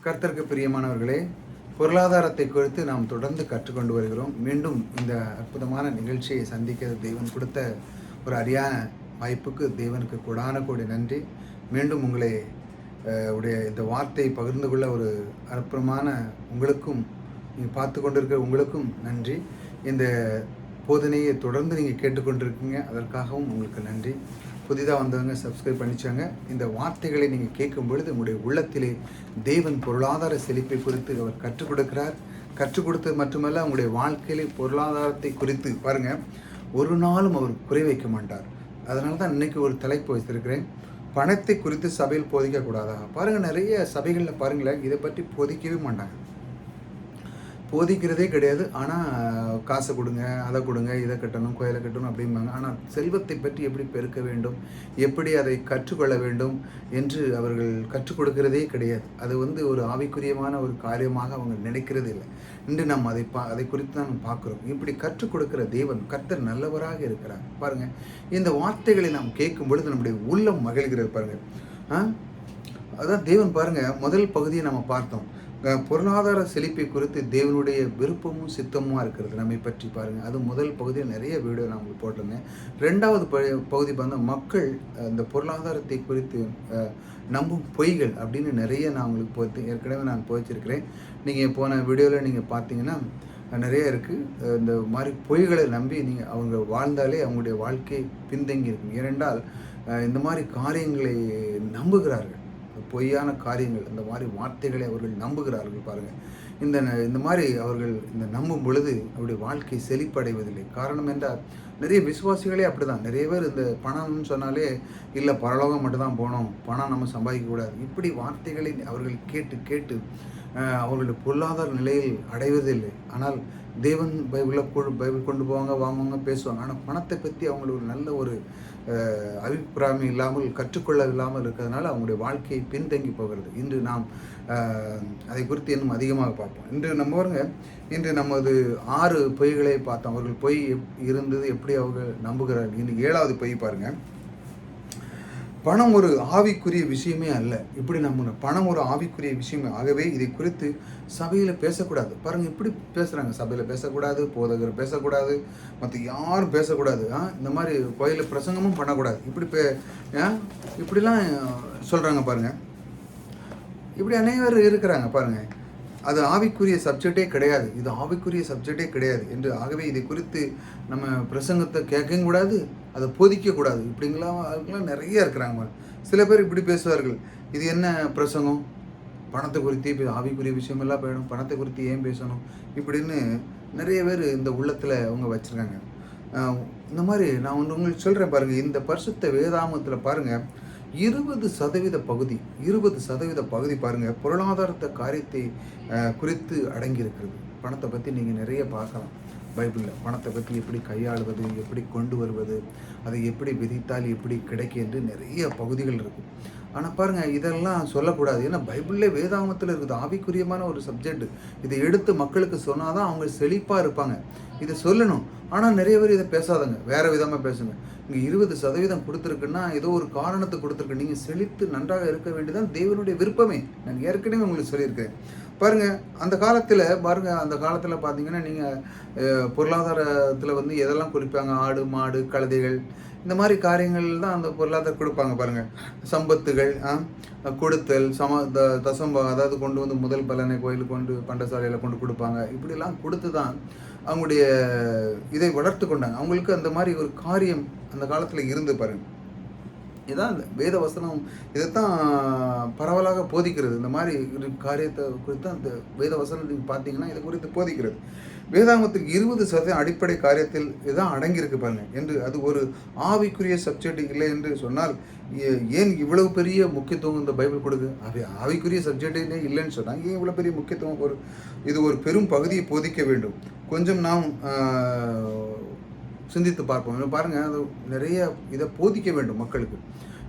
கர்த்தருக்கு பிரியமானவர்களே, பொருளாதாரத்தை குறித்து நாம் தொடர்ந்து கற்றுக்கொண்டு வருகிறோம். மீண்டும் இந்த அற்புதமான நிகழ்ச்சியை சந்திக்க தேவன் கொடுத்த ஒரு அரியான வாய்ப்புக்கு தேவனுக்கு கொடான கோடி நன்றி. மீண்டும் உங்களை உடைய இந்த வார்த்தையை பகிர்ந்து கொள்ள ஒரு அற்புதமான உங்களுக்கும், நீங்கள் பார்த்து கொண்டிருக்கிற உங்களுக்கும் நன்றி. இந்த போதனையை தொடர்ந்து நீங்கள் கேட்டுக்கொண்டிருக்கீங்க, அதற்காகவும் உங்களுக்கு நன்றி. புதிதாக வந்தவங்க சப்ஸ்கிரைப் பண்ணிச்சாங்க. இந்த வார்த்தைகளை நீங்கள் கேட்கும் பொழுது உங்களுடைய உள்ளத்திலே தேவன் பொருளாதார செழிப்பை குறித்து அவர் கற்றுக் கொடுக்கிறார். கற்றுக் கொடுத்தது மட்டுமல்ல, உங்களுடைய வாழ்க்கையிலே பொருளாதாரத்தை குறித்து பாருங்கள், ஒரு நாளும் அவர் குறை வைக்க மாட்டார். அதனால தான் இன்றைக்கி ஒரு தலைப்பு வைத்திருக்கிறேன், பணத்தை குறித்து சபையில் போதிக்கக்கூடாதா. பாருங்கள், நிறைய சபைகளில் பாருங்களேன், இதை பற்றி போதிக்கவே மாட்டாங்க, போதிக்கிறதே கிடையாது. ஆனால் காசை கொடுங்க, அதை கொடுங்க, இதை கட்டணும், கோயிலை கட்டணும் அப்படிம்பாங்க. ஆனால் செல்வத்தை பற்றி எப்படி பெருக்க வேண்டும், எப்படி அதை கற்றுக்கொள்ள வேண்டும் என்று அவர்கள் கற்றுக் கொடுக்கிறதே கிடையாது. அது ஒரு ஆவிக்குரியமான ஒரு காரியமாக அவங்க நினைக்கிறது இல்லை. இன்று நாம் அதை குறித்து தான் பார்க்குறோம். இப்படி கற்றுக் கொடுக்கிற தேவன், கர்த்தர் நல்லவராக இருக்கிறார். பாருங்கள், இந்த வார்த்தைகளை நாம் கேட்கும் பொழுது நம்முடைய உள்ளம் மகிழ்கிறது. பாருங்கள், அதான் தேவன் பாருங்கள், முதல் பகுதியை நம்ம பார்த்தோம், பொருளாதார செழிப்பை குறித்து தேவனுடைய விருப்பமும் சித்தமும் இருக்கிறது நம்மை பற்றி. பாருங்கள், அது முதல் பகுதியில் நிறைய வீடியோ நான் உங்களுக்கு போட்டிருந்தேன். ரெண்டாவது பகுதி பார்த்தா மக்கள் இந்த பொருளாதாரத்தை குறித்து நம்பும் பொய்கள் அப்படின்னு நிறைய நான் உங்களுக்கு ஏற்கனவே நான் போச்சிருக்கிறேன். நீங்கள் போன வீடியோவில் நீங்கள் பார்த்தீங்கன்னா நிறைய இருக்குது. இந்த மாதிரி பொய்களை நம்பி அவங்க வாழ்ந்தாலே அவங்களுடைய வாழ்க்கை பின்தங்கி இருக்கும். ஏனென்றால் இந்த மாதிரி காரியங்களை நம்புகிறார்கள், பொய்யான காரியங்கள், இந்த மாதிரி வார்த்தைகளை அவர்கள் நம்புகிறார்கள். பாருங்கள், இந்த மாதிரி அவர்கள் நம்பும் பொழுது அவருடைய வாழ்க்கை செழிப்படைவதில்லை. காரணம் என்றால் நிறைய விசுவாசிகளே அப்படி தான். நிறைய பேர் இந்த பணம்னு சொன்னாலே இல்லை, பரலோகம் மட்டும்தான் போகணும், பணம் நம்ம சம்பாதிக்கக்கூடாது, இப்படி வார்த்தைகளை அவர்கள் கேட்டு கேட்டு அவர்களுடைய பொருளாதார நிலையில் அடைவதில்லை. ஆனால் தேவன் பைபிள் கொண்டு போவாங்க, வாங்குவாங்க, பேசுவாங்க. ஆனால் பணத்தை பற்றி அவங்களுக்கு ஒரு நல்ல ஒரு அபிப்பிராயம் இல்லாமல், கற்றுக்கொள்ள இல்லாமல் இருக்கிறதுனால அவங்களுடைய வாழ்க்கையை பின்தங்கி போகிறது. இன்று நாம் அதை குறித்து இன்னும் அதிகமாக பார்ப்போம். இன்று நமது 6 பொய்களை பார்த்தோம். அவர்கள் பொய் இருந்தது எப்படி அவர்கள் நம்புகிறார்கள். இன்னும் 7வது பொய் பாருங்கள், பணம் ஒரு ஆவிக்குரிய விஷயமே அல்ல. இப்படி நம்ம பணம் ஒரு ஆவிக்குரிய விஷயமே, ஆகவே இதை குறித்து சபையில் பேசக்கூடாது. பாருங்கள், இப்படி பேசுகிறாங்க, சபையில் பேசக்கூடாது, போதகர் பேசக்கூடாது, மற்ற யாரும் பேசக்கூடாது, இந்த மாதிரி கோயிலில் பிரசங்கமும் பண்ணக்கூடாது, இப்படிலாம் சொல்கிறாங்க. பாருங்கள், இப்படி அனைவரும் இருக்கிறாங்க. பாருங்கள், அது ஆவிக்குரிய சப்ஜெக்டே கிடையாது, இது ஆவிக்குரிய சப்ஜெக்டே கிடையாது என்று. ஆகவே இதை குறித்து நம்ம பிரசங்கத்தை கேட்கவும் கூடாது, அதை போதிக்கக்கூடாது. இப்படிங்களாம் நிறைய இருக்கிறாங்க. சில பேர் இப்படி பேசுவார்கள், இது என்ன பிரசங்கம், பணத்தை குறித்து ஆவிக்குரிய விஷயமெல்லாம் போயிடும், பணத்தை குறித்து ஏன் பேசணும், இப்படின்னு நிறைய பேர் இந்த உள்ளத்தில் அவங்க வச்சுருக்காங்க. இந்த மாதிரி நான் உங்களுக்கு சொல்கிறேன் பாருங்கள், இந்த பரிசுத்த வேதாகமத்தில் பாருங்கள், 20% பகுதி பாருங்கள் பொருளாதாரத்தை காரியத்தை குறித்து அடங்கியிருக்கிறது. பணத்தை பற்றி நீங்கள் நிறைய பார்க்கலாம் பைபிளில். பணத்தை பற்றி எப்படி கையாளுவது, எப்படி கொண்டு வருவது, அதை எப்படி விதித்தால் எப்படி கிடைக்கும் என்று நிறைய பகுதிகள் இருக்கும். ஆனால் பாருங்கள், இதெல்லாம் சொல்லக்கூடாது. ஏன்னா பைபிளில் வேதாகமத்தில் இருக்குது, ஆவிக்குரியமான ஒரு சப்ஜெக்ட். இதை எடுத்து மக்களுக்கு சொன்னால் தான் அவங்க செழிப்பாக இருப்பாங்க. இதை சொல்லணும். ஆனால் நிறைய பேர் இதை பேசாதங்க, வேறு விதமாக பேசுங்க. இங்கே 20% கொடுத்துருக்குன்னா ஏதோ ஒரு காரணத்தை கொடுத்துருக்கு. நீங்கள் செழித்து நன்றாக இருக்க வேண்டியதான் தேவனுடைய விருப்பமே. நான் ஏற்கனவே உங்களுக்கு சொல்லியிருக்கேன். பாருங்கள், அந்த காலத்தில் பார்த்தீங்கன்னா நீங்கள் பொருளாதாரத்தில் எதெல்லாம் குறிப்பாங்க, ஆடு மாடு கழுதைகள், இந்த மாதிரி காரியங்கள் தான் அந்த பொருளாதாரம் கொடுப்பாங்க. பாருங்கள், சம்பத்துகள், கொடுத்தல், தசம்பம், அதாவது கொண்டு முதல் பலனை கோயிலுக்கு கொண்டு பண்டசாலையில் கொண்டு கொடுப்பாங்க. இப்படிலாம் கொடுத்து தான் அவங்களுடைய இதை வளர்த்து கொண்டாங்க. அவங்களுக்கு அந்த மாதிரி ஒரு காரியம் அந்த காலத்தில் இருந்து. பாருங்கள், இதுதான் இந்த வேத வசனம் இதைத்தான் பரவலாக போதிக்கிறது. இந்த மாதிரி காரியத்தை குறித்து அந்த வேத வசனம் நீங்கள் பார்த்தீங்கன்னா இதை குறித்து போதிக்கிறது. வேதாகமத்துக்கு 20% அடிப்படை காரியத்தில் இதுதான் அடங்கியிருக்கு பாருங்கள் என்று. அது ஒரு ஆவிக்குரிய சப்ஜெக்ட் இல்லை என்று சொன்னால் ஏன் இவ்வளவு பெரிய முக்கியத்துவம் இந்த பைபிள் கொடுக்கு? ஆவிக்குரிய சப்ஜெக்டே இல்லைன்னு சொன்னால் ஏன் இவ்வளோ பெரிய முக்கியத்துவம்? இது ஒரு பெரும் பகுதியை போதிக்க வேண்டும். கொஞ்சம் நாம் சிந்தித்து பார்ப்போம். பாருங்கள், அது நிறைய இதை போதிக்க வேண்டும் மக்களுக்கு.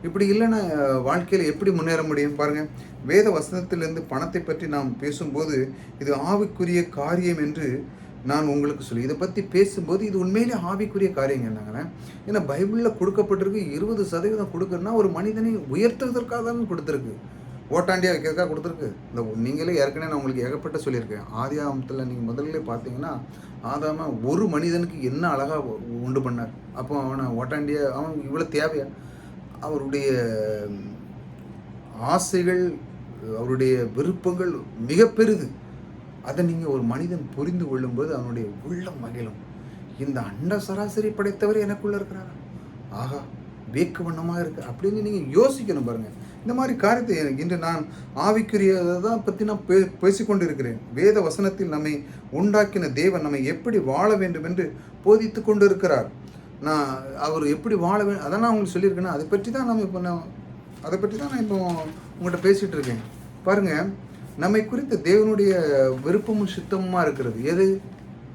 இப்படி இல்லைன்னா வாழ்க்கையில் எப்படி முன்னேற முடியும்? பாருங்கள், வேத வசனத்திலிருந்து பணத்தை பற்றி நாம் பேசும்போது இது ஆவிக்குரிய காரியம் என்று நான் உங்களுக்கு சொல்லி இதை பற்றி பேசும்போது இது உண்மையிலே ஆவிக்குரிய காரியங்க என்னங்கன்னா. ஏன்னா பைபிளில் கொடுக்கப்பட்டிருக்கு 20% கொடுக்குறதுனா ஒரு மனிதனை உயர்த்துவதற்காக தான் கொடுத்துருக்கு. ஓட்டாண்டியாக வைக்கிறதுக்காக கொடுத்துருக்கு. இந்த நீங்களே ஏற்கனவே நான் உங்களுக்கு ஏகப்பட்ட சொல்லியிருக்கேன். ஆதியாகமத்தில் நீங்கள் முதல்ல பார்த்தீங்கன்னா, ஆதாம ஒரு மனிதனுக்கு என்ன அழகாக உண்டு பண்ணார். அப்போ அவனை ஓட்டாண்டியாக அவன் இவ்வளோ தேவையா? அவருடைய ஆசைகள், அவருடைய விருப்பங்கள் மிக பெரிது. அதை நீங்கள் ஒரு மனிதன் புரிந்து கொள்ளும்போது அவனுடைய உள்ளம் மகிழும். இந்த அண்ட சராசரி படைத்தவர் எனக்குள்ளே இருக்கிறாரா? ஆகா, வேக்கு வண்ணமாக இருக்கு அப்படின்னு நீங்கள் யோசிக்கணும் பாருங்கள். இந்த மாதிரி காரியத்தை இன்று நான் ஆவிக்குரியதை தான் பற்றி நான் பேசிக்கொண்டு இருக்கிறேன். வேத வசனத்தில் நம்மை உண்டாக்கின தேவன் நம்மை எப்படி வாழ வேண்டும் என்று போதித்து கொண்டு இருக்கிறார். நான் அவர் எப்படி வாழ வேண்டும் அதான் நான் உங்களுக்கு சொல்லியிருக்கேன்னா அதை பற்றி தான் நான் இப்போ உங்கள்கிட்ட பேசிகிட்டு இருக்கேன். பாருங்கள், நம்மை குறித்த தேவனுடைய விருப்பமும் சித்தமுமாக இருக்கிறது எது?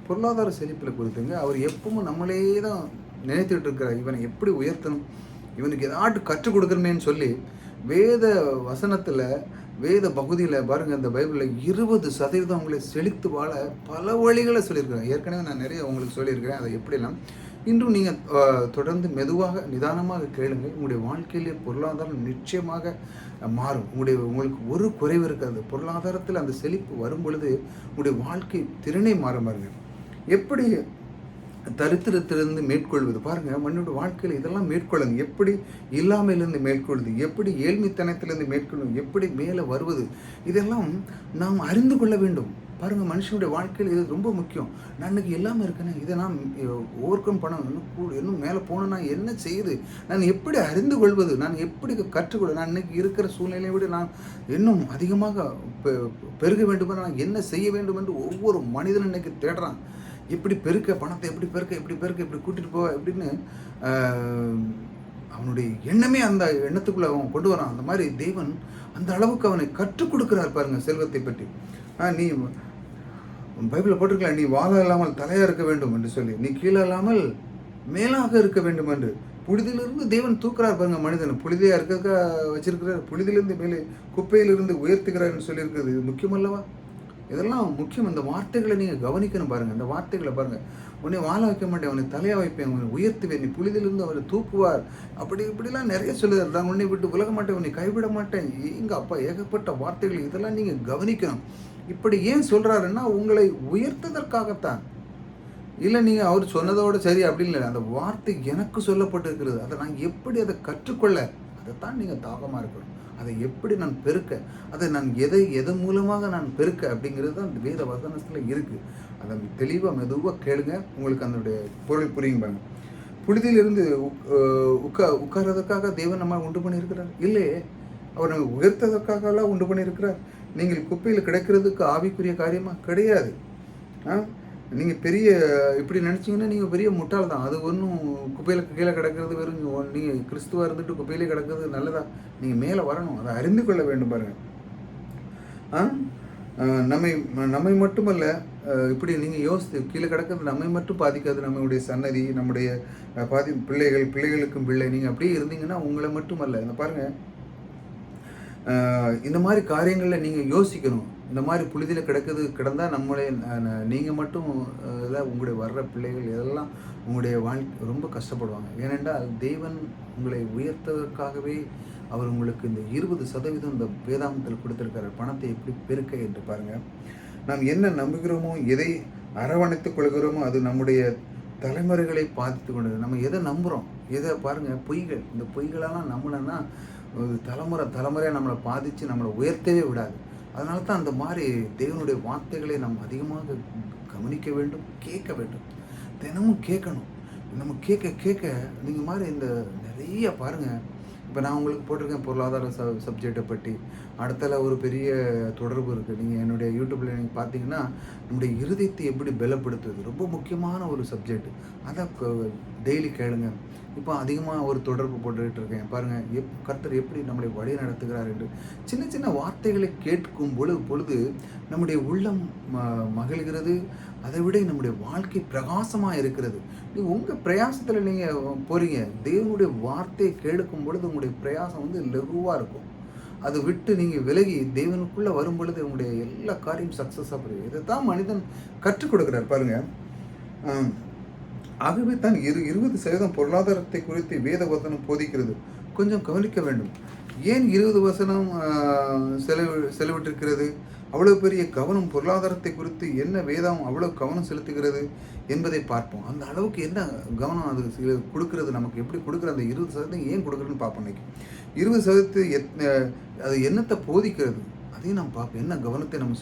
பொருளாதார செழிப்பில் குறித்துங்க. அவர் எப்பவும் நம்மளே தான் நினைத்துட்டு இருக்கிறார். இவனை எப்படி உயர்த்தணும், இவனுக்கு ஏதாட்டு கற்றுக் கொடுக்கணுமேன்னு சொல்லி வேத வசனத்தில், வேத பகுதியில் பாருங்கள், இந்த பைபிளில் 20% உங்களை செழித்து வாழ பல வழிகளை சொல்லியிருக்கிறேன். ஏற்கனவே நான் நிறைய உங்களுக்கு சொல்லியிருக்கிறேன். அதை எப்படிலாம் இன்றும் நீங்கள் தொடர்ந்து மெதுவாக நிதானமாக கேளுங்கள். உங்களுடைய வாழ்க்கையிலே பொருளாதாரம் நிச்சயமாக மாறும். உங்களுக்கு ஒரு குறைவு இருக்காது. பொருளாதாரத்தில் அந்த செழிப்பு வரும் பொழுது உங்களுடைய வாழ்க்கை திறனை மாற பாருங்க. எப்படி தரித்திரத்திலிருந்து மேற்கொள்வது பாருங்கள், மனிதனோட வாழ்க்கையில் இதெல்லாம் மேற்கொள்ளுங்க. எப்படி இல்லாமையிலிருந்து மேற்கொள்வது, எப்படி ஏழ்மைத்தனத்திலிருந்து மேற்கொள்வது, எப்படி மேலே வருவது, இதெல்லாம் நாம் அறிந்து கொள்ள வேண்டும். பாருங்கள், மனுஷனுடைய வாழ்க்கையில் இது ரொம்ப முக்கியம். நான் இன்றைக்கி எல்லாமே இருக்கேனே, இதை நான் ஓவர் கம் பண்ணணும், இன்னும் மேலே போகணுன்னா என்ன செய்யுது, நான் எப்படி அறிந்து கொள்வது, நான் எப்படி கற்றுக்கொள்ள, நான் இன்றைக்கி இருக்கிற சூழ்நிலையை விட நான் இன்னும் அதிகமாக பெருக வேண்டும், நான் என்ன செய்ய வேண்டும் என்று ஒவ்வொரு மனிதனும் இன்றைக்கி தேடுறான். எப்படி பெருக்க, பணத்தை எப்படி இப்படி கூட்டிகிட்டு போவ அப்படின்னு அவனுடைய எண்ணமே அந்த எண்ணத்துக்குள்ளே அவன் கொண்டு வரான். அந்த மாதிரி தேவன் அந்த அளவுக்கு அவனை கற்றுக் கொடுக்குறார் பாருங்கள் செல்வத்தை பற்றி. நீ பைபிளில் போட்டிருக்கலாம், நீ வாழ இல்லாமல் தலையாக இருக்க வேண்டும் என்று சொல்லி, நீ கீழே இல்லாமல் மேலாக இருக்க வேண்டும் என்று. புழுதியிலிருந்து தேவன் தூக்குறார் பாருங்க மனிதன். புழுதியாக இருக்க வச்சிருக்கிறார், புழுதியிலிருந்து மேலே குப்பையிலிருந்து உயர்த்துகிறார்னு சொல்லியிருக்கிறது. இது முக்கியமல்லவா? இதெல்லாம் முக்கியம். இந்த வார்த்தைகளை நீங்கள் கவனிக்கணும் பாருங்கள். இந்த வார்த்தைகளை பாருங்கள். உன்னை வாழ வைக்க மாட்டேன், உன்னை தலையாக வைப்பேன், உன்னை உயர்த்துவேன், நீ புழுதியிலிருந்து அவரை தூக்குவார், இப்படிலாம் நிறைய சொல்லுவார். நான் உன்னை விட்டு விலக மாட்டேன், உன்னை கைவிட மாட்டேன். எங்கள் அப்பா ஏகப்பட்ட வார்த்தைகள், இதெல்லாம் நீங்கள் கவனிக்கணும். இப்படி ஏன் சொல்கிறாருன்னா உங்களை உயர்த்ததற்காகத்தான். இல்லை நீங்கள் அவர் சொன்னதோடு சரி அப்படின்னு இல்லை, அந்த வார்த்தை எனக்கு சொல்லப்பட்டிருக்கிறது, அதை நான் எப்படி அதை கற்றுக்கொள்ள, அதைத்தான் நீங்கள் தாகமாக இருக்கணும். அதை எப்படி நான் பெருக்க, அதை நான் எதன் மூலமாக நான் பெருக்க அப்படிங்கிறது தான் அந்த வேத வசனத்தில் இருக்குது. அதை தெளிவாக மெதுவாக கேளுங்க, உங்களுக்கு அதனுடைய பொருள் புரியும் பாருங்க. புழுதியிலிருந்து உட்கார்றதுக்காக தேவன் நம்ம உண்டு பண்ணியிருக்கிறார் இல்லையே, அவர் நம்ம உயர்த்ததற்காகலாம் உண்டு பண்ணியிருக்கிறார். நீங்கள் குப்பையில் கிடைக்கிறதுக்கு ஆவிக்குரிய காரியமாக கிடையாது. நீங்கள் பெரிய இப்படி நினச்சிங்கன்னா நீங்கள் பெரிய முட்டாள் தான். அது ஒன்றும் குப்பையில் கீழே கிடக்கிறது வெறும் நீங்கள் கிறிஸ்துவாக இருந்துட்டு குப்பையிலே கிடக்கிறது நல்லதா? நீங்கள் மேலே வரணும், அதை அறிந்து கொள்ள வேண்டும் பாருங்கள். நம்மை மட்டுமல்ல, இப்படி நீங்கள் யோசித்து கீழே கிடக்கிறது நம்மை மட்டும் பாதிக்காது. நம்மளுடைய சன்னதி, நம்முடைய பிள்ளைகளுக்கும் பிள்ளை, நீங்கள் அப்படியே இருந்தீங்கன்னா உங்களை மட்டுமல்ல. இந்த பாருங்கள், இந்த மாதிரி காரியங்களில் நீங்கள் யோசிக்கணும். இந்த மாதிரி புழுதியில் கிடந்தால் நம்மளே நீங்கள் மட்டும் இதில் உங்களுடைய வர்ற பிள்ளைகள் இதெல்லாம் உங்களுடைய வாழ்க்கை ரொம்ப கஷ்டப்படுவாங்க. ஏனென்றால் தேவன் உங்களை உயர்த்ததற்காகவே அவர் உங்களுக்கு இந்த 20% இந்த வேதாந்தத்தில் கொடுத்துருக்கிற பணத்தை எப்படி பெருக்க என்று பாருங்கள். நாம் என்ன நம்புகிறோமோ, எதை அரவணைத்துக் கொள்கிறோமோ அது நம்முடைய தலைமுறைகளை பாதித்து கொண்டது. நம்ம எதை நம்புகிறோம், எதை பாருங்கள், பொய்கள். இந்த பொய்களெல்லாம் நம்பினோன்னா தலைமுறையாக நம்மளை பாதித்து நம்மளை உயர்த்தவே விடாது. அதனால தான் அந்த மாதிரி தேவனுடைய வார்த்தைகளை நம்ம அதிகமாக கவனிக்க வேண்டும், கேட்க வேண்டும், தினமும் கேட்கணும். நம்ம கேட்க நீங்கள் மாதிரி இந்த நிறைய பாருங்கள். இப்போ நான் உங்களுக்கு போட்டிருக்கேன் பொருளாதார சப்ஜெக்டை பற்றி. அடுத்தல ஒரு பெரிய தொடர்பு இருக்குது. நீங்கள் என்னுடைய யூடியூப்பில் நீங்கள் பார்த்தீங்கன்னா நம்முடைய இருதயத்தை எப்படி பலப்படுத்துவது ரொம்ப முக்கியமான ஒரு சப்ஜெக்ட். அதை டெய்லி கேளுங்க. இப்போ அதிகமாக ஒரு தொடர்பு போட்டுக்கிட்டு இருக்கேன் பாருங்கள், கர்த்தர் எப்படி நம்மளை வழி நடத்துகிறார் என்று. சின்ன சின்ன வார்த்தைகளை கேட்கும் பொழுது நம்முடைய உள்ளம் மகிழ்கிறது. அதை விட நம்முடைய வாழ்க்கை பிரகாசமாக இருக்கிறது. உங்கள் பிரயாசத்தில் நீங்கள் போகிறீங்க, தேவனுடைய வார்த்தையை கேட்கும் பொழுது உங்களுடைய பிரயாசம் லகுவாக இருக்கும். அதை விட்டு நீங்கள் விலகி தேவனுக்குள்ளே வரும் பொழுது உங்களுடைய எல்லா காரியம் சக்ஸஸாக போகிறீங்க. இதை தான் மனிதன் கற்றுக் கொடுக்குறார் பாருங்கள். ஆகவே தான் 20% பொருளாதாரத்தை குறித்து வேத வசனம் போதிக்கிறது. கொஞ்சம் கவனிக்க வேண்டும். ஏன் 20 வசனம் செலவிட்டிருக்கிறது? அவ்வளவு பெரிய கவனம் பொருளாதாரத்தை குறித்து என்ன வேதம் அவ்வளோ கவனம் செலுத்துகிறது என்பதை பார்ப்போம். அந்த அளவுக்கு என்ன கவனம் அது கொடுக்கிறது, நமக்கு எப்படி கொடுக்குற அந்த 20% ஏன் கொடுக்குறதுன்னு பார்ப்போம் இன்னைக்கு. 20% அது என்னத்தை போதிக்கிறது அதையும் நம்ம பார்ப்போம். என்ன கவனத்தை நம்ம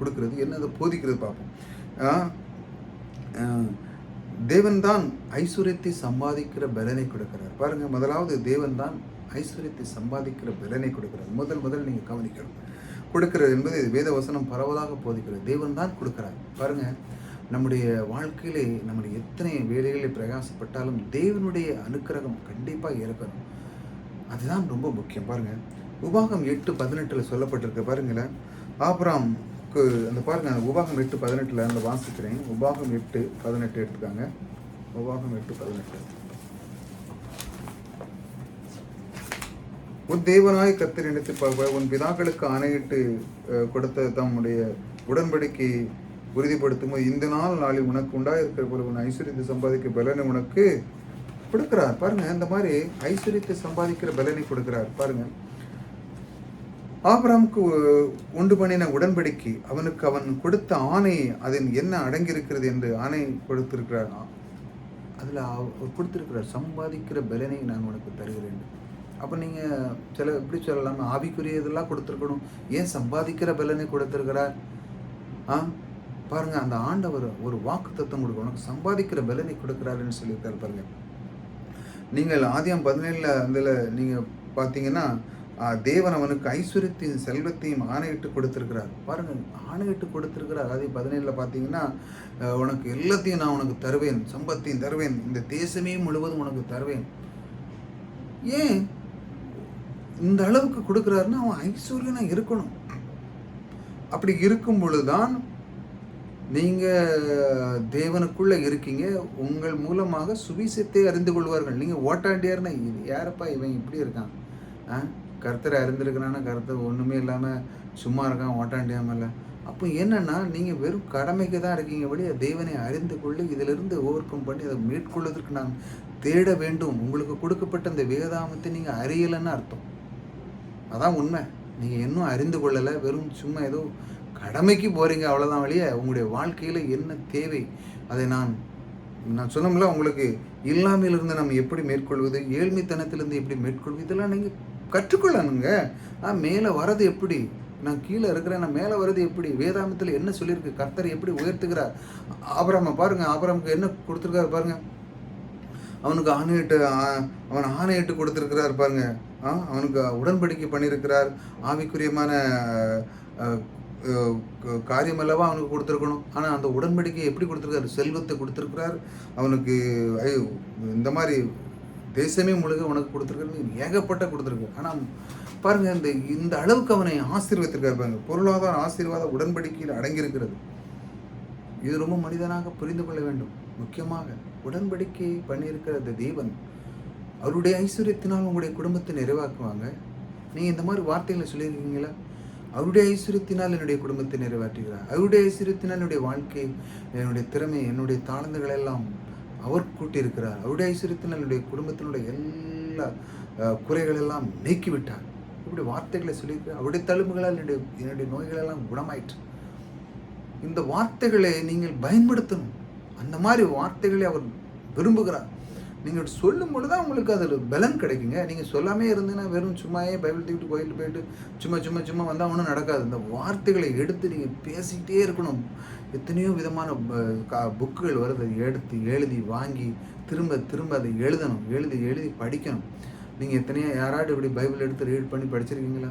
கொடுக்கிறது, என்ன அதை போதிக்கிறது பார்ப்போம். தேவன் தான் ஐஸ்வர்யத்தை சம்பாதிக்கிற பலனை கொடுக்கிறார். பாருங்க, முதலாவது தேவன் தான் ஐஸ்வர்யத்தை சம்பாதிக்கிற பலனை கொடுக்கிறார். முதல் நீங்கள் கவனிக்கணும். கொடுக்கிறது என்பது வேத வசனம் பரவலாக போதிக்கிறது. தேவன் தான் கொடுக்கிறார். பாருங்க, நம்முடைய வாழ்க்கையிலே நம்முடைய எத்தனை வேலைகளை பிரயாசப்பட்டாலும் தேவனுடைய அனுக்கிரகம் கண்டிப்பாக இருக்கணும். அதுதான் ரொம்ப முக்கியம். பாருங்க, உபாகம் 8:18 சொல்லப்பட்டிருக்கு. பாருங்களேன், ஆபிரகாமுக்கு அந்த பாருங்க, உபாகம் 8:18 அந்த வாசிக்கிறேன். உபாகம் 8:18 எடுத்துக்காங்க. உபாகம் 8:18. உன் தேவனாய் கர்த்தர் நினைத்து உன் பிதாக்களுக்கு ஆணையிட்டு கொடுத்த தம்முடைய உடன்படிக்கை உறுதிப்படுத்தும் போது இந்த நாளில் உனக்கு உண்டாயிருக்கிற போல உன் ஐஸ்வர்யத்தை சம்பாதிக்க பலனை உனக்கு கொடுக்கிறார். பாருங்க, இந்த மாதிரி ஐஸ்வர்யத்தை சம்பாதிக்கிற பலனை கொடுக்கிறார். பாருங்க, ஆபிரகாமுக்கு உண்டு பண்ணின உடன்படிக்கை அவனுக்கு அவன் கொடுத்த ஆணை அதில் என்ன அடங்கியிருக்கிறது என்று ஆணை கொடுத்திருக்கிறார். அதில் அவர் கொடுத்திருக்கிறார், சம்பாதிக்கிற பலனை நான் உனக்கு தருகிறேன். அப்போ நீங்கள் எப்படி சொல்லலாம், ஆவிக்குரிய இதெல்லாம் கொடுத்துருக்கணும், ஏன் சம்பாதிக்கிற பலனை கொடுத்துருக்கிறார்? பாருங்க, அந்த ஆண்டவர் ஒரு வாக்கு தத்துவம் கொடுக்கணும், உனக்கு சம்பாதிக்கிற பலனை கொடுக்குறாருன்னு சொல்லியிருக்காரு. பாருங்க, நீங்கள் ஆதியாம் 17 அதில் நீங்கள் பார்த்தீங்கன்னா தேவன் அவனுக்கு ஐஸ்வர்யத்தையும் செல்வத்தையும் ஆணையிட்டு கொடுத்துருக்கிறார். பாருங்க, ஆணையிட்டு கொடுத்துருக்கிறார். ஆதியாம் 17 பார்த்தீங்கன்னா உனக்கு எல்லாத்தையும் நான் உனக்கு தருவேன், சம்பத்தையும் தருவேன், இந்த தேசமே முழுவதும் உனக்கு தருவேன். ஏன் இந்த அளவுக்கு கொடுக்குறாருன்னா அவன் ஐஸ்வர்யனா இருக்கணும். அப்படி இருக்கும் பொழுதுதான் நீங்கள் தேவனுக்குள்ளே இருக்கீங்க. உங்கள் மூலமாக சுவிசேஷத்தை அறிந்து கொள்வார்கள். நீங்கள் ஓட்டாண்டியார்னா இது யாரப்பா இவன் இப்படி இருக்கான், கர்த்தரை அறிந்திருக்கிறான்னா கர்த்தர் ஒன்றுமே இல்லாமல் சும்மா இருக்கான், ஓட்டாண்டியாமல். அப்போ என்னென்னா நீங்கள் வெறும் கடமைக்கு தான் இருக்கீங்க வழி தேவனை அறிந்து கொள்ளி இதிலிருந்து ஓவர் கம் பண்ணி அதை மேற்கொள்வதற்கு நான் தேட வேண்டும். உங்களுக்கு கொடுக்கப்பட்ட இந்த வேதாமத்தை நீங்கள் அறியலைன்னு அர்த்தம். அதான் உண்மை. நீங்கள் இன்னும் அறிந்து கொள்ளலை, வெறும் சும்மா ஏதோ கடமைக்கு போகிறீங்க, அவ்வளோதான் வழியே. உங்களுடைய வாழ்க்கையில் என்ன தேவை அதை நான் சொன்னோம்ல, உங்களுக்கு இல்லாமையிலிருந்து நம்ம எப்படி மேற்கொள்வது, ஏழ்மைத்தனத்திலிருந்து எப்படி மேற்கொள்வது, இதெல்லாம் நீங்கள் கற்றுக்கொள்ளணுங்க. மேலே வர்றது எப்படி, நான் கீழே இருக்கிறேன், நான் மேலே வர்றது எப்படி, வேதாமத்தில் என்ன சொல்லியிருக்கு, கர்த்தர் எப்படி உயர்த்துகிறார். ஆபிரகாமை பாருங்கள், ஆபிரகாமுக்கு என்ன கொடுத்துருக்காரு பாருங்கள், அவனுக்கு அவன் ஆணையிட்டு கொடுத்துருக்கிறார் பாருங்க. அவனுக்கு உடன்படிக்கை பண்ணியிருக்கிறார். ஆவிக்குரியமான காரியம் அல்லவா அவனுக்கு கொடுத்துருக்கணும். ஆனால் அந்த உடன்படிக்கை எப்படி கொடுத்துருக்காரு, செல்வத்தை கொடுத்துருக்கிறார் அவனுக்கு. இந்த மாதிரி தேசமே முழுக்க உனக்கு கொடுத்துருக்காரு, ஏகப்பட்ட கொடுத்துருக்கு. ஆனால் பாருங்க, இந்த அளவுக்கு அவனை ஆசீர்வதித்திருக்காரு பாருங்க. பொருளாதார ஆசீர்வாத உடன்படிக்கையில் அடங்கியிருக்கிறது. இது ரொம்ப மனிதனாக புரிந்து கொள்ள வேண்டும். முக்கியமாக உடன்படிக்கை பண்ணியிருக்கிற அந்த தேவன் அவருடைய ஐஸ்வர்யத்தினால் உங்களுடைய குடும்பத்தை நிறைவாக்குவாங்க. நீங்கள் இந்த மாதிரி வார்த்தைகளை சொல்லியிருக்கீங்களா? அவருடைய ஐஸ்வர்யத்தினால் என்னுடைய குடும்பத்தை நிறைவேற்றுகிறார், அவருடைய ஐஸ்வர்யத்தினால் என்னுடைய வாழ்க்கை, என்னுடைய திறமை, என்னுடைய தாழ்ந்துகள் எல்லாம் அவர் கூட்டியிருக்கிறார், அவருடைய ஐஸ்வர்யத்தினால் என்னுடைய குடும்பத்தினுடைய எல்லா குறைகள் எல்லாம் நீக்கிவிட்டார். இப்படி வார்த்தைகளை சொல்லியிருக்கிறார். அவருடைய தழும்புகளால் என்னுடைய நோய்களெல்லாம் குணமாயிற்று. இந்த வார்த்தைகளை நீங்கள் பயன்படுத்தணும். அந்த மாதிரி வார்த்தைகளை அவர் விரும்புகிறார். நீங்கள் சொல்லும் பொழுது தான் உங்களுக்கு அதில் பலன் கிடைக்குங்க. நீங்கள் சொல்லாமே இருந்தீங்கன்னா வெறும் சும்மாயே பைபிள் தூக்கிட்டு கோயிலுக்கு போயிட்டு சும்மா வந்தால் ஒன்றும் நடக்காது. இந்த வார்த்தைகளை எடுத்து நீங்கள் பேசிக்கிட்டே இருக்கணும். எத்தனையோ விதமான புக்குகள் வருது, அதை எடுத்து எழுதி வாங்கி திரும்ப அதை எழுதி படிக்கணும். நீங்கள் எத்தனையோ யாராவது இப்படி பைபிள் எடுத்து ரீட் பண்ணி படிச்சிருக்கீங்களா?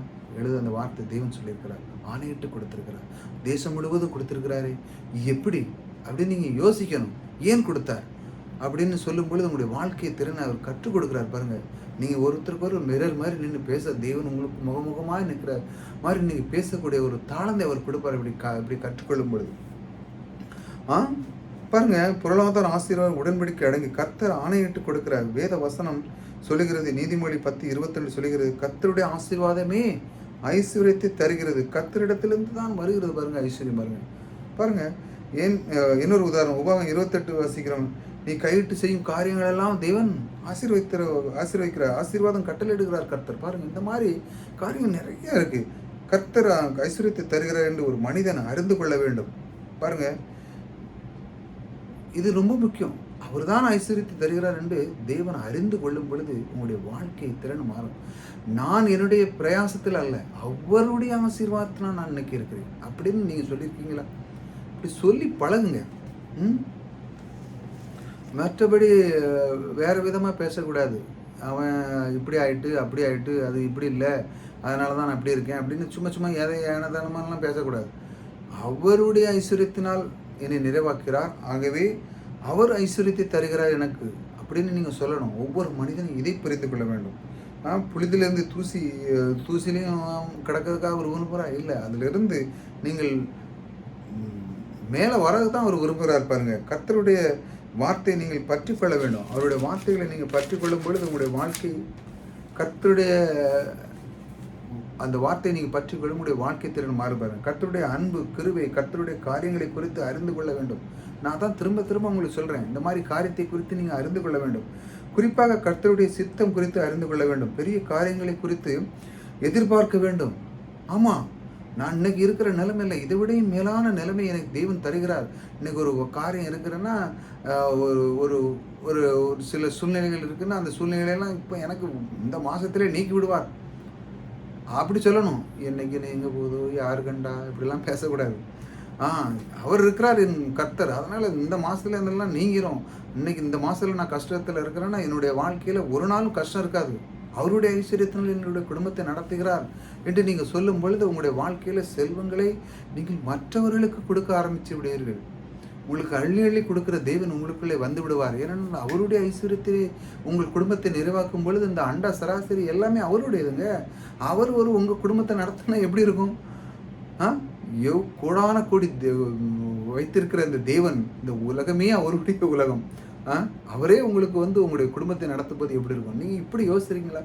அந்த வார்த்தை தேவன் சொல்லியிருக்கிறார், ஆணையிட்டு கொடுத்துருக்கிறார், தேசம் முழுவதும் கொடுத்துருக்கிறாரே, எப்படி அப்படின்னு நீங்கள் யோசிக்கணும். ஏன் கொடுத்தார் அப்படின்னு சொல்லும் பொழுது உங்களுடைய வாழ்க்கையை திறனை அவர் கற்றுக் கொடுக்குறார். பாருங்கள், நீங்கள் ஒருத்தருக்கு ஒரு மிரர் மாதிரி நின்று பேச தேவன் உங்களுக்கு முகமுகமாக நிற்கிற மாதிரி நீங்கள் பேசக்கூடிய ஒரு தாளந்தை அவர் கொடுப்பார். இப்படி கற்றுக்கொள்ளும் பொழுது பாருங்க, பொருளாதார ஆசீர்வாதம் உடன்படிக்கை அடங்கி கர்த்தர் ஆணையிட்டு கொடுக்கிறார். வேத வசனம் சொல்லுகிறது, நீதிமொழி 10:22 சொல்லுகிறது, கர்த்தருடைய ஆசீர்வாதமே ஐஸ்வர்யத்தை தருகிறது, கர்த்தரிடத்திலிருந்து தான் வருகிறது. பாருங்க, ஐஸ்வர்யம் பாருங்க. இன்னொரு உதாரணம், உபாகம் 28 வாசிக்கிறோம். நீ கையிட்டு செய்யும் காரியங்கள் எல்லாம் தேவன் ஆசீர்வதிக்கிறார். ஆசீர்வாதம் கட்டளையிடுகிறார் கர்த்தர். பாருங்க, இந்த மாதிரி காரியம் நிறைய இருக்கு. கர்த்தர் ஐஸ்வர்யத்தை தருகிறார் என்று ஒரு மனிதன் அறிந்து கொள்ள வேண்டும். பாருங்க, இது ரொம்ப முக்கியம். அவர் தான் ஐஸ்வர்யத்தை தருகிறார் என்று தேவன் அறிந்து கொள்ளும் பொழுது உங்களுடைய வாழ்க்கை திறன் மாறும். நான் என்னுடைய பிரயாசத்தில் அல்ல, அவருடைய ஆசீர்வாதத்தில் நான் இன்னைக்கு இருக்கிறேன் அப்படின்னு நீங்கள் சொல்லியிருக்கீங்களா? இப்படி சொல்லி பழகுங்க. மற்றபடி வேறு விதமாக பேசக்கூடாது. அவன் இப்படி ஆகிட்டு அப்படி ஆகிட்டு, அது இப்படி இல்லை, அதனால தான் நான் இப்படி இருக்கேன் அப்படின்னு சும்மா சும்மா எதை ஏனதானமானலாம் பேசக்கூடாது. அவருடைய ஐஸ்வர்யத்தினால் என்னை நிறைவாக்குகிறார், ஆகவே அவர் ஐஸ்வர்யத்தை தருகிறார் எனக்கு அப்படின்னு நீங்கள் சொல்லணும். ஒவ்வொரு மனிதனும் இதை புரிந்து கொள்ள வேண்டும். புளிதிலேருந்து தூசிலையும் கிடக்கிறதுக்காக அவர் விரும்புகிறார் இல்லை, அதிலிருந்து நீங்கள் மேலே வரது தான் அவர் விரும்புகிறார். பாருங்க, கர்த்தருடைய வார்த்தையை நீங்கள் பற்றி கொள்ள வேண்டும். அவருடைய வார்த்தைகளை நீங்கள் பற்றி கொள்ளும் பொழுது உங்களுடைய வாழ்க்கை கர்த்தருடைய அந்த வார்த்தையை நீங்கள் பற்றி கொள்ளும் உங்களுடைய வாழ்க்கை திறன் மாறுபாருங்க. கர்த்தருடைய அன்பு, கிருபை, கர்த்தருடைய காரியங்களை குறித்து அறிந்து கொள்ள வேண்டும். நான் தான் திரும்ப திரும்ப உங்களுக்கு சொல்கிறேன், இந்த மாதிரி காரியத்தை குறித்து நீங்கள் அறிந்து கொள்ள வேண்டும். குறிப்பாக கர்த்தருடைய சித்தம் குறித்து அறிந்து கொள்ள வேண்டும். பெரிய காரியங்களை குறித்து எதிர்பார்க்க வேண்டும். ஆமாம், நான் இன்னைக்கு இருக்கிற நிலைமையில் இதை விடையும் மேலான நிலைமை எனக்கு தெய்வம் தருகிறார். இன்னைக்கு ஒரு காரியம் இருக்கிறேன்னா, ஒரு ஒரு ஒரு சில சூழ்நிலைகள் இருக்குன்னா, அந்த சூழ்நிலையெல்லாம் இப்போ எனக்கு இந்த மாதத்திலே நீக்கி விடுவார் அப்படி சொல்லணும். என்னைக்கு எங்கே போகுதோ, யாரு கண்டா, இப்படிலாம் பேசக்கூடாது. அவர் இருக்கிறார் என் கர்த்தர், அதனால் இந்த மாதத்துல இருந்தெல்லாம் நீங்கிறோம். இன்னைக்கு இந்த மாதத்தில் நான் கஷ்டத்தில் இருக்கிறேன்னா என்னுடைய வாழ்க்கையில் ஒரு நாளும் கஷ்டம் இருக்காது. அவருடைய ஐஸ்வர்யத்தினால் என்னுடைய குடும்பத்தை நடத்துகிறார் என்று நீங்கள் சொல்லும் பொழுது உங்களுடைய வாழ்க்கையில் செல்வங்களை நீங்கள் மற்றவர்களுக்கு கொடுக்க ஆரம்பித்து விடுவீர்கள். உங்களுக்கு அள்ளி அள்ளி கொடுக்குற தேவன் உங்களுக்குள்ளே வந்து விடுவார். ஏன்னா அவருடைய ஐஸ்வர்யத்தை உங்கள் குடும்பத்தை நிறைவாக்கும் பொழுது இந்த அண்டா சராசரி எல்லாமே அவருடையதுங்க. அவர் உங்கள் குடும்பத்தை நடத்தினா எப்படி இருக்கும்? கோடான கோடி வைத்திருக்கிற இந்த தேவன், இந்த உலகமே அவருடைய உலகம். அவரே உங்களுக்கு உங்களுடைய குடும்பத்தை நடத்தும்போது எப்படி இருக்கும்? நீங்கள் இப்படி யோசிக்கிறீங்களா?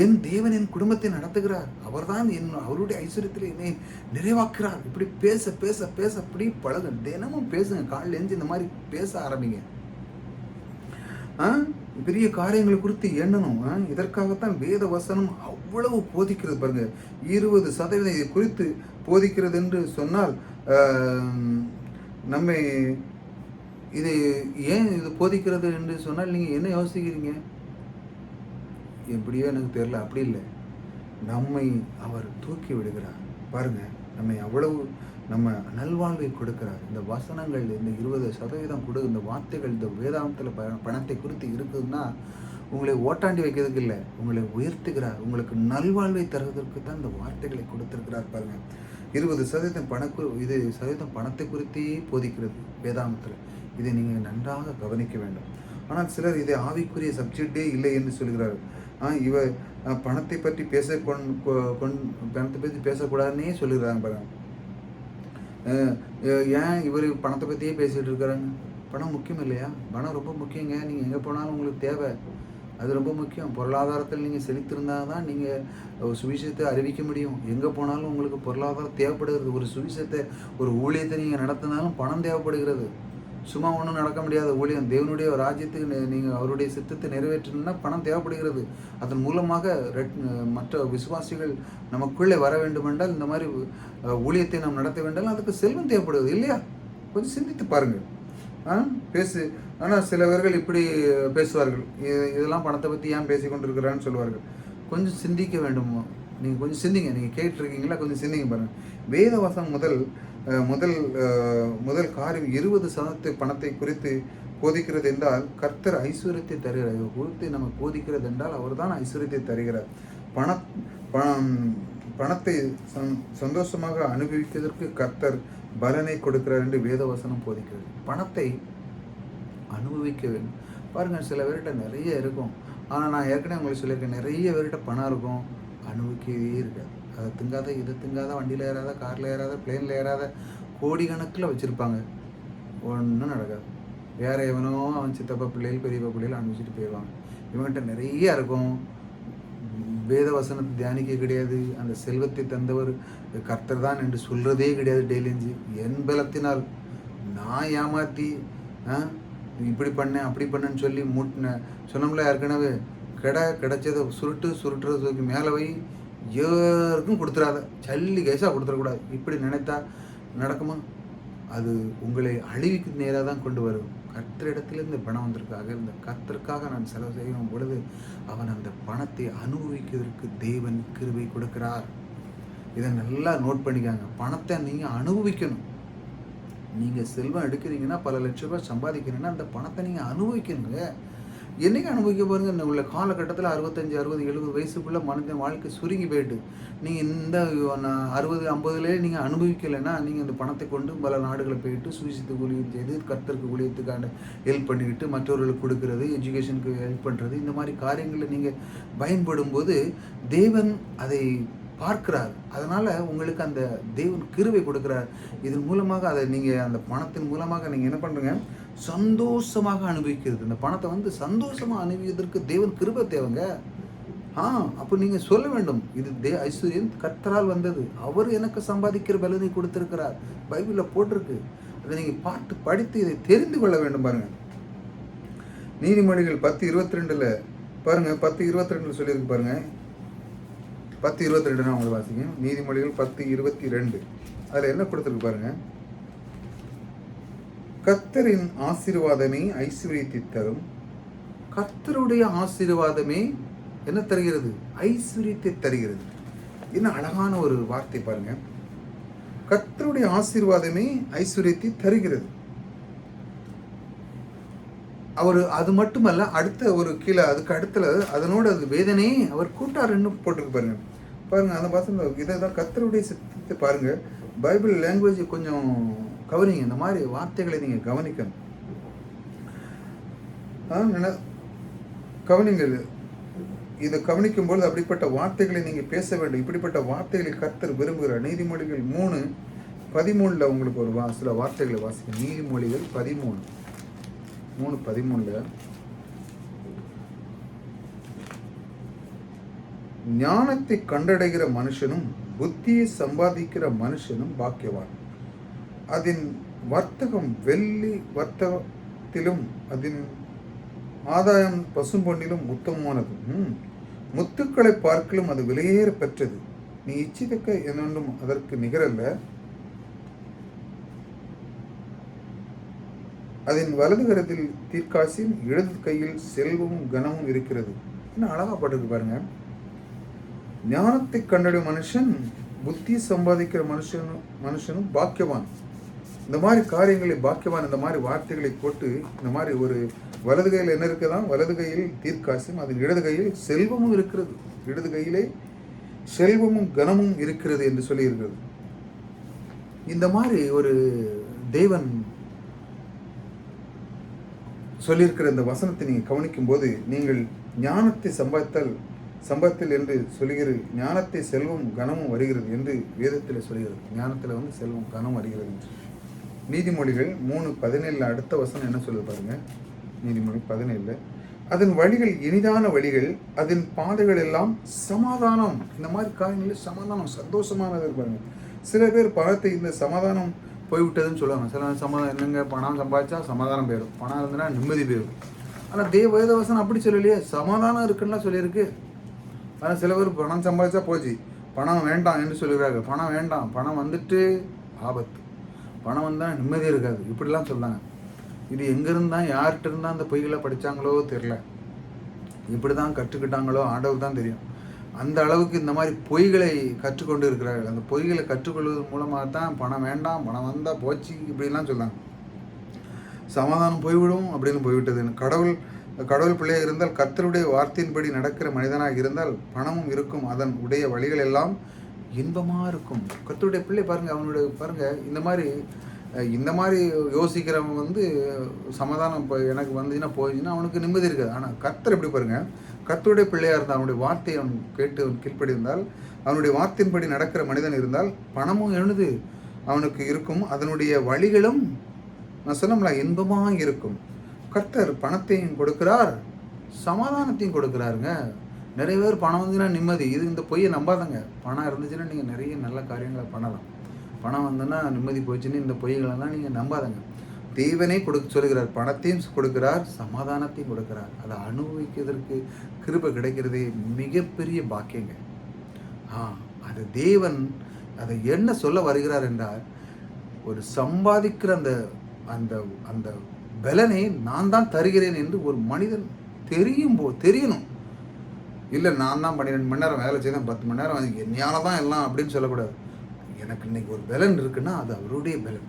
என் தேவன் என் குடும்பத்தை நடத்துகிறார், அவர்தான் அவருடைய ஐஸ்வர்யத்தில் என்னை நிறைவாக்குறார். இப்படி பேச பேச பேச அப்படி பழகு. தினமும் பேசுங்க. காலையில் எழுந்து இந்த மாதிரி பேச ஆரம்பிங்க. பெரிய காரியங்களை குறித்து எண்ணணும். இதற்காகத்தான் வேத வசனம் அவ்வளவு போதிக்கிறது. பாருங்க, 20% இதை குறித்து போதிக்கிறது என்று சொன்னால் நம்மை இது ஏன் இது போதிக்கிறது என்று சொன்னால் நீங்கள் என்ன யோசிக்கிறீங்க? எப்படியோ எனக்கு தெரியல, அப்படி இல்லை. நம்மை அவர் தூக்கி விடுகிறார். பாருங்க, நம்மை அவ்வளவு நம்ம நல்வாழ்வை கொடுக்கிறார். இந்த வசனங்கள், இந்த 20% இந்த வார்த்தைகள், இந்த வேதாந்தத்தில் பணத்தை குறித்து இருக்குதுன்னா உங்களை ஓட்டாண்டி வைக்கிறதுக்கு இல்லை, உங்களை உயர்த்துகிறார். உங்களுக்கு நல்வாழ்வை தருவதற்கு தான் இந்த வார்த்தைகளை கொடுத்திருக்கிறார். பாருங்க, 20% பணத்தை குறித்தே போதிக்கிறது வேதாந்தத்தில். இதை நீங்கள் நன்றாக கவனிக்க வேண்டும். ஆனால் சிலர் இதை ஆவிக்குரிய சப்ஜெக்டே இல்லை என்று சொல்கிறார்கள். பணத்தை பற்றி பணத்தை பற்றி பேசக்கூடாதுன்னே சொல்லுகிறாங்க. பாருங்க, ஏன் இவர் பணத்தை பற்றியே பேசிகிட்டு இருக்கிறாங்க? பணம் முக்கியம் இல்லையா? பணம் ரொம்ப முக்கியங்க. நீங்கள் எங்கே போனாலும் உங்களுக்கு தேவை, அது ரொம்ப முக்கியம். பொருளாதாரத்தில் நீங்கள் செலுத்திருந்தால் தான் நீங்கள் சுவிசேஷத்தை அறிவிக்க முடியும். எங்கே போனாலும் உங்களுக்கு பொருளாதாரம் தேவைப்படுகிறது. ஒரு சுவிசேஷத்தை, ஒரு ஊழியத்தை நீங்கள் நடத்தினாலும் பணம் தேவைப்படுகிறது. சும்மா ஒன்றும் நடக்க முடியாத ஊழியம். தேவனுடைய ராஜ்யத்துக்கு நீங்கள் அவருடைய சித்தத்தை நிறைவேற்றணும்னா பணம் தேவைப்படுகிறது. அதன் மூலமாக மற்ற விசுவாசிகள் நமக்குள்ளே வர வேண்டுமென்றால், இந்த மாதிரி ஊழியத்தை நாம் நடத்த வேண்டாலும் அதுக்கு செல்வம் தேவைப்படுகிறது இல்லையா? கொஞ்சம் சிந்தித்து பாருங்கள். ஆனால் சிலவர்கள் இப்படி பேசுவார்கள், இதெல்லாம் பணத்தை பற்றி ஏன் பேசி கொண்டிருக்கிறான்னு சொல்லுவார்கள். கொஞ்சம் சிந்திக்க வேண்டும். நீங்கள் கொஞ்சம் சிந்திங்க. நீங்கள் கேட்டுருக்கீங்களா? கொஞ்சம் சிந்திங்க பாருங்கள். வேதவசம் முதல் காரியம் 20% பணத்தை குறித்து போதிக்கிறது என்றால் கர்த்தர் ஐஸ்வர்யத்தை தருகிறார். குறித்து நம்ம போதிக்கிறது என்றால் அவர் தான் ஐஸ்வர்யத்தை தருகிறார். பணத்தை சந்தோஷமாக அனுபவிப்பதற்கு கர்த்தர் பலனை கொடுக்கிறார் என்று வேதவசனம் போதிக்கிறது. பணத்தை அனுபவிக்க வேண்டும். பாருங்கள், சில பேர்கிட்ட நிறைய இருக்கும். ஆனால் நான் ஏற்கனவே உங்களுக்கு சொல்லியிருக்கேன், நிறைய பேர்கிட்ட பணம் இருக்கும், அனுபவிக்கவே இருக்காது. அதை திங்காத, இதை திங்காத, வண்டியில் ஏறாத, காரில் ஏறாத, பிளேனில் ஏறாத, கோடிக்கணக்கில் வச்சுருப்பாங்க, ஒன்றும் நடக்காது. வேறு எவனோ அவன் சித்தப்பா பிள்ளைகள், பெரியப்பா பிள்ளைகள் அனுப்பிச்சிட்டு போயிடுவாங்க. இவன்கிட்ட நிறைய இருக்கும், வேத வசனத்தை தியானிக்க கிடையாது. அந்த செல்வத்தை தந்தவர் கர்த்தர் தான் என்று சொல்கிறதே கிடையாது. டெய்லிஞ்சு என் பலத்தினால் நான் ஏமாற்றி இப்படி பண்ணேன் அப்படி பண்ணேன்னு சொல்லி சொன்னோம்ல ஏற்கனவே. கிடைச்சதை சுருட்டுறதுக்கு மேலே போய் யாருக்கும் கொடுத்துடாத, சல்லி கேஸாக கொடுத்துடக்கூடாது. இப்படி நினைத்தா நடக்குமா? அது உங்களை அழிவுக்கு நேராக தான் கொண்டு வரும். கர்த்தரிடத்திலிருந்து பணம் வந்திருக்காக, இந்த கர்த்தருக்காக நான் செலவு செய்யும் பொழுது அவன் அந்த பணத்தை அனுபவிக்கிறதுக்கு தேவன் கிருபை கொடுக்கிறார். இதை நல்லா நோட் பண்ணிக்காங்க. பணத்தை நீங்கள் அனுபவிக்கணும். நீங்கள் செல்வம் எடுக்கிறீங்கன்னா, பல லட்ச ரூபாய் சம்பாதிக்கிறீங்கன்னா, அந்த பணத்தை நீங்கள் அனுபவிக்கணுங்க. என்றைக்கு அனுபவிக்க பாருங்க. உள்ள காலகட்டத்தில் 65, 60, 70 வயசுக்குள்ளே மனிதன் வாழ்க்கை சுருங்கி போயிட்டு, நீங்கள் இந்த 60, 50லே நீங்கள் அனுபவிக்கலைன்னா, நீங்கள் இந்த பணத்தை கொண்டு பல நாடுகளை போயிட்டு சுவிசித்து ஊழியம் செய்து கர்த்தருக்கு ஊழியத்துக்கான ஹெல்ப் பண்ணிக்கிட்டு மற்றவர்களுக்கு கொடுக்கறது, எஜுகேஷனுக்கு ஹெல்ப் பண்ணுறது, இந்த மாதிரி காரியங்களில் நீங்கள் பயன்படும் போது தேவன் அதை பார்க்கிறார். அதனால் உங்களுக்கு அந்த தேவன் கிருபை கொடுக்குறார். இதன் மூலமாக அதை நீங்கள் அந்த பணத்தின் மூலமாக நீங்கள் என்ன பண்ணுறீங்க, சந்தோஷமாக அனுபவிக்கிறது. இந்த பணத்தை சந்தோஷமாக அனுபவிக்கிறதுக்கு தேவன் கிருபை தேவைங்க. அப்போ நீங்கள் சொல்ல வேண்டும், இது ஐஸ்வர்யம் கர்த்தரால் வந்தது, அவர் எனக்கு சம்பாதிக்கிற பலனை கொடுத்திருக்கிறார். பைபிளில் போட்டிருக்கு. அதை நீங்கள் படித்து இதை தெரிந்து கொள்ள வேண்டும். பாருங்கள், நீதிமொழிகள் 10:22 பாருங்கள். 10:22 சொல்லியிருக்கு பாருங்கள். 10:22 நான் உங்களுக்கு வாசிக்கேன். நீதிமொழிகள் 10:22 அதில் என்ன கொடுத்துருக்கு பாருங்க. கர்த்தரின் ஆசீர்வாதமே ஐஸ்வர்யத்தை தரும். கர்த்தருடைய ஆசீர்வாதமே என்ன தருகிறது? ஐஸ்வர்யத்தை தருகிறது. என்ன அழகான ஒரு வார்த்தை பாருங்க. கர்த்தருடைய ஆசீர்வாதமே ஐஸ்வர்யத்தை தருகிறது. அவர் அது மட்டுமல்ல, அடுத்த ஒரு கீழே அதுக்கு அடுத்துல அதனோட அது வேதனையே அவர் கூட்டாருன்னு போட்டிருக்கு பாருங்க. அந்த பசங்க இதை தான் கர்த்தருடைய சித்தத்தை பாருங்க. பைபிள் லாங்குவேஜ் கொஞ்சம் கவனிங்க. இந்த மாதிரி வார்த்தைகளை நீங்கள் கவனிக்கணும். கவனிங்கள். இதை கவனிக்கும்போது அப்படிப்பட்ட வார்த்தைகளை நீங்கள் பேச வேண்டும். இப்படிப்பட்ட வார்த்தைகளை கர்த்தர் விரும்புகிறார். நீதிமொழிகள் 3:13 உங்களுக்கு ஒரு சில வார்த்தைகளை வாசிக்க. நீதிமொழிகள் 3:13 ஞானத்தை கண்டடைகிற மனுஷனும் புத்தியை சம்பாதிக்கிற மனுஷனும் பாக்கியவான். அதன் வர்த்தகம் வெள்ளி வர்த்தகத்திலும் அதன் ஆதாயம் பசும்பொன்னிலும் உத்தமமானது. முத்துக்களை பார்க்கலும் அது விலையேற பெற்றது. நீ இச்சிதக்க என்னொன்றும் அதற்கு நிகரல்ல. அதன் வலது கரத்தில் தீர்க்காசின், இடது கையில் செல்வமும் கனமும் இருக்கிறது. இன்னும் அழகா பட்டிருக்கு பாருங்க. ஞானத்தை கண்டடையும் மனுஷன், புத்தி சம்பாதிக்கிற மனுஷனும் பாக்கியவான். இந்த மாதிரி காரியங்களை பாக்கியவான், இந்த மாதிரி வார்த்தைகளை போட்டு, இந்த மாதிரி ஒரு வலது கையில் என்ன இருக்குதான், வலது கையில் தீர்க்காசும், அதன் இடது கையில் செல்வமும் இருக்கிறது. இடது கையிலே செல்வமும் கனமும் இருக்கிறது என்று சொல்லி இருக்கிறது. இந்த மாதிரி ஒரு தேவன் சொல்லியிருக்கிற இந்த வசனத்தை நீங்கள் கவனிக்கும் போது, நீங்கள் ஞானத்தை சம்பத்தில் என்று சொல்கிறது. ஞானத்தை செல்வம் கனமும் வருகிறது என்று வேதத்தில் சொல்கிறது. ஞானத்தில் செல்வம் கனம் வருகிறது என்று. நீதிமொழிகள் 3:17 அடுத்த வசனம் என்ன சொல்லுது பாருங்க. நீதிமொழி 17 அதன் வழிகள் இனிதான வழிகள், அதன் பாதைகள் எல்லாம் சமாதானம். இந்த மாதிரி காரியங்களில் சமாதானம், சந்தோஷமானது பாருங்க. சில பேர் பணத்தை இந்த சமாதானம் போய்விட்டதுன்னு சொல்லுவாங்க. சில சமாதானம் என்னங்க, பணம் சம்பாதிச்சா சமாதானம் போயிடும், பணம் இருந்ததுன்னா நிம்மதி போயிடும். ஆனால் வேதவசனம் அப்படி சொல்லலையே, சமாதானம் இருக்குன்னா சொல்லியிருக்கு. ஆனால் சில பேர் பணம் சம்பாதிச்சா போச்சு, பணம் வேண்டாம் என்று சொல்லுகிறார்கள். பணம் வேண்டாம், பணம் வந்துட்டு ஆபத்து, பணம் வந்தால் நிம்மதி இருக்காது, இப்படிலாம் சொல்லாங்க. இது எங்கேருந்து தான் யார்கிட்ட இருந்தால் அந்த பொய்களை படித்தாங்களோ தெரில, இப்படி தான் கற்றுக்கிட்டாங்களோ ஆண்டவர் தான் தெரியும். அந்த அளவுக்கு இந்த மாதிரி பொய்களை கற்றுக்கொண்டு இருக்கிறார்கள். அந்த பொய்களை கற்றுக்கொள்வதன் மூலமாக தான் பணம் வேண்டாம், பணம் வந்தால் போச்சு இப்படிலாம் சொல்லாங்க. சமாதானம் போய்விடும் அப்படின்னு போய்விட்டது. கடவுள் பிள்ளையாக இருந்தால், கர்த்தருடைய வார்த்தையின்படி நடக்கிற மனிதனாக இருந்தால் பணமும் இருக்கும், அதன் உடைய வழிகள் எல்லாம் இன்பமாக இருக்கும். கர்த்தருடைய பிள்ளை பாருங்கள், அவனுடைய பாருங்கள், இந்த மாதிரி யோசிக்கிறவங்க சமாதானம் இப்போ எனக்கு வந்துச்சுன்னா போயிடுச்சுன்னா அவனுக்கு நிம்மதி இருக்காது. ஆனால் கர்த்தர் எப்படி பாருங்கள், கர்த்தருடைய பிள்ளையாக இருந்தால், அவனுடைய வார்த்தையை அவன் கேட்டு கீழ்ப்படி இருந்தால், அவனுடைய வார்த்தையின்படி நடக்கிற மனிதன் இருந்தால் பணமும் எழுது அவனுக்கு இருக்கும், அதனுடைய வழிகளும் நான் சொன்னோம்ல இன்பமாக இருக்கும். கர்த்தர் பணத்தையும் கொடுக்கிறார், சமாதானத்தையும் கொடுக்குறாருங்க. நிறைய பேர் பணம் வந்துச்சுன்னா நிம்மதி, இந்த பொய்யை நம்பாதங்க. பணம் இருந்துச்சுன்னா நீங்கள் நிறைய நல்ல காரியங்களை பண்ணலாம். பணம் வந்ததுன்னா நிம்மதி போச்சுன்னு இந்த பொய்களெல்லாம் நீங்கள் நம்பாதங்க. தேவனே சொல்லுகிறார், பணத்தையும் கொடுக்கிறார், சமாதானத்தையும் கொடுக்கிறார். அதை அனுபவிக்கிறதற்கு கிருபை கிடைக்கிறதே மிகப்பெரிய பாக்கியங்க. அது தேவன் அதை என்ன சொல்ல வருகிறார் என்றால், ஒரு சம்பாதிக்கிற அந்த அந்த அந்த பலனை நான் தான் தருகிறேன் என்று ஒரு மனிதன் தெரியணும். இல்லை நான் தான் 12 மணி நேரம் வேலை செய்தேன், 10 மணி நேரம் என்னால தான் எல்லாம் அப்படின்னு சொல்லக்கூடாது. எனக்கு இன்னைக்கு ஒரு பலன் இருக்குன்னா அது அவருடைய பலன்.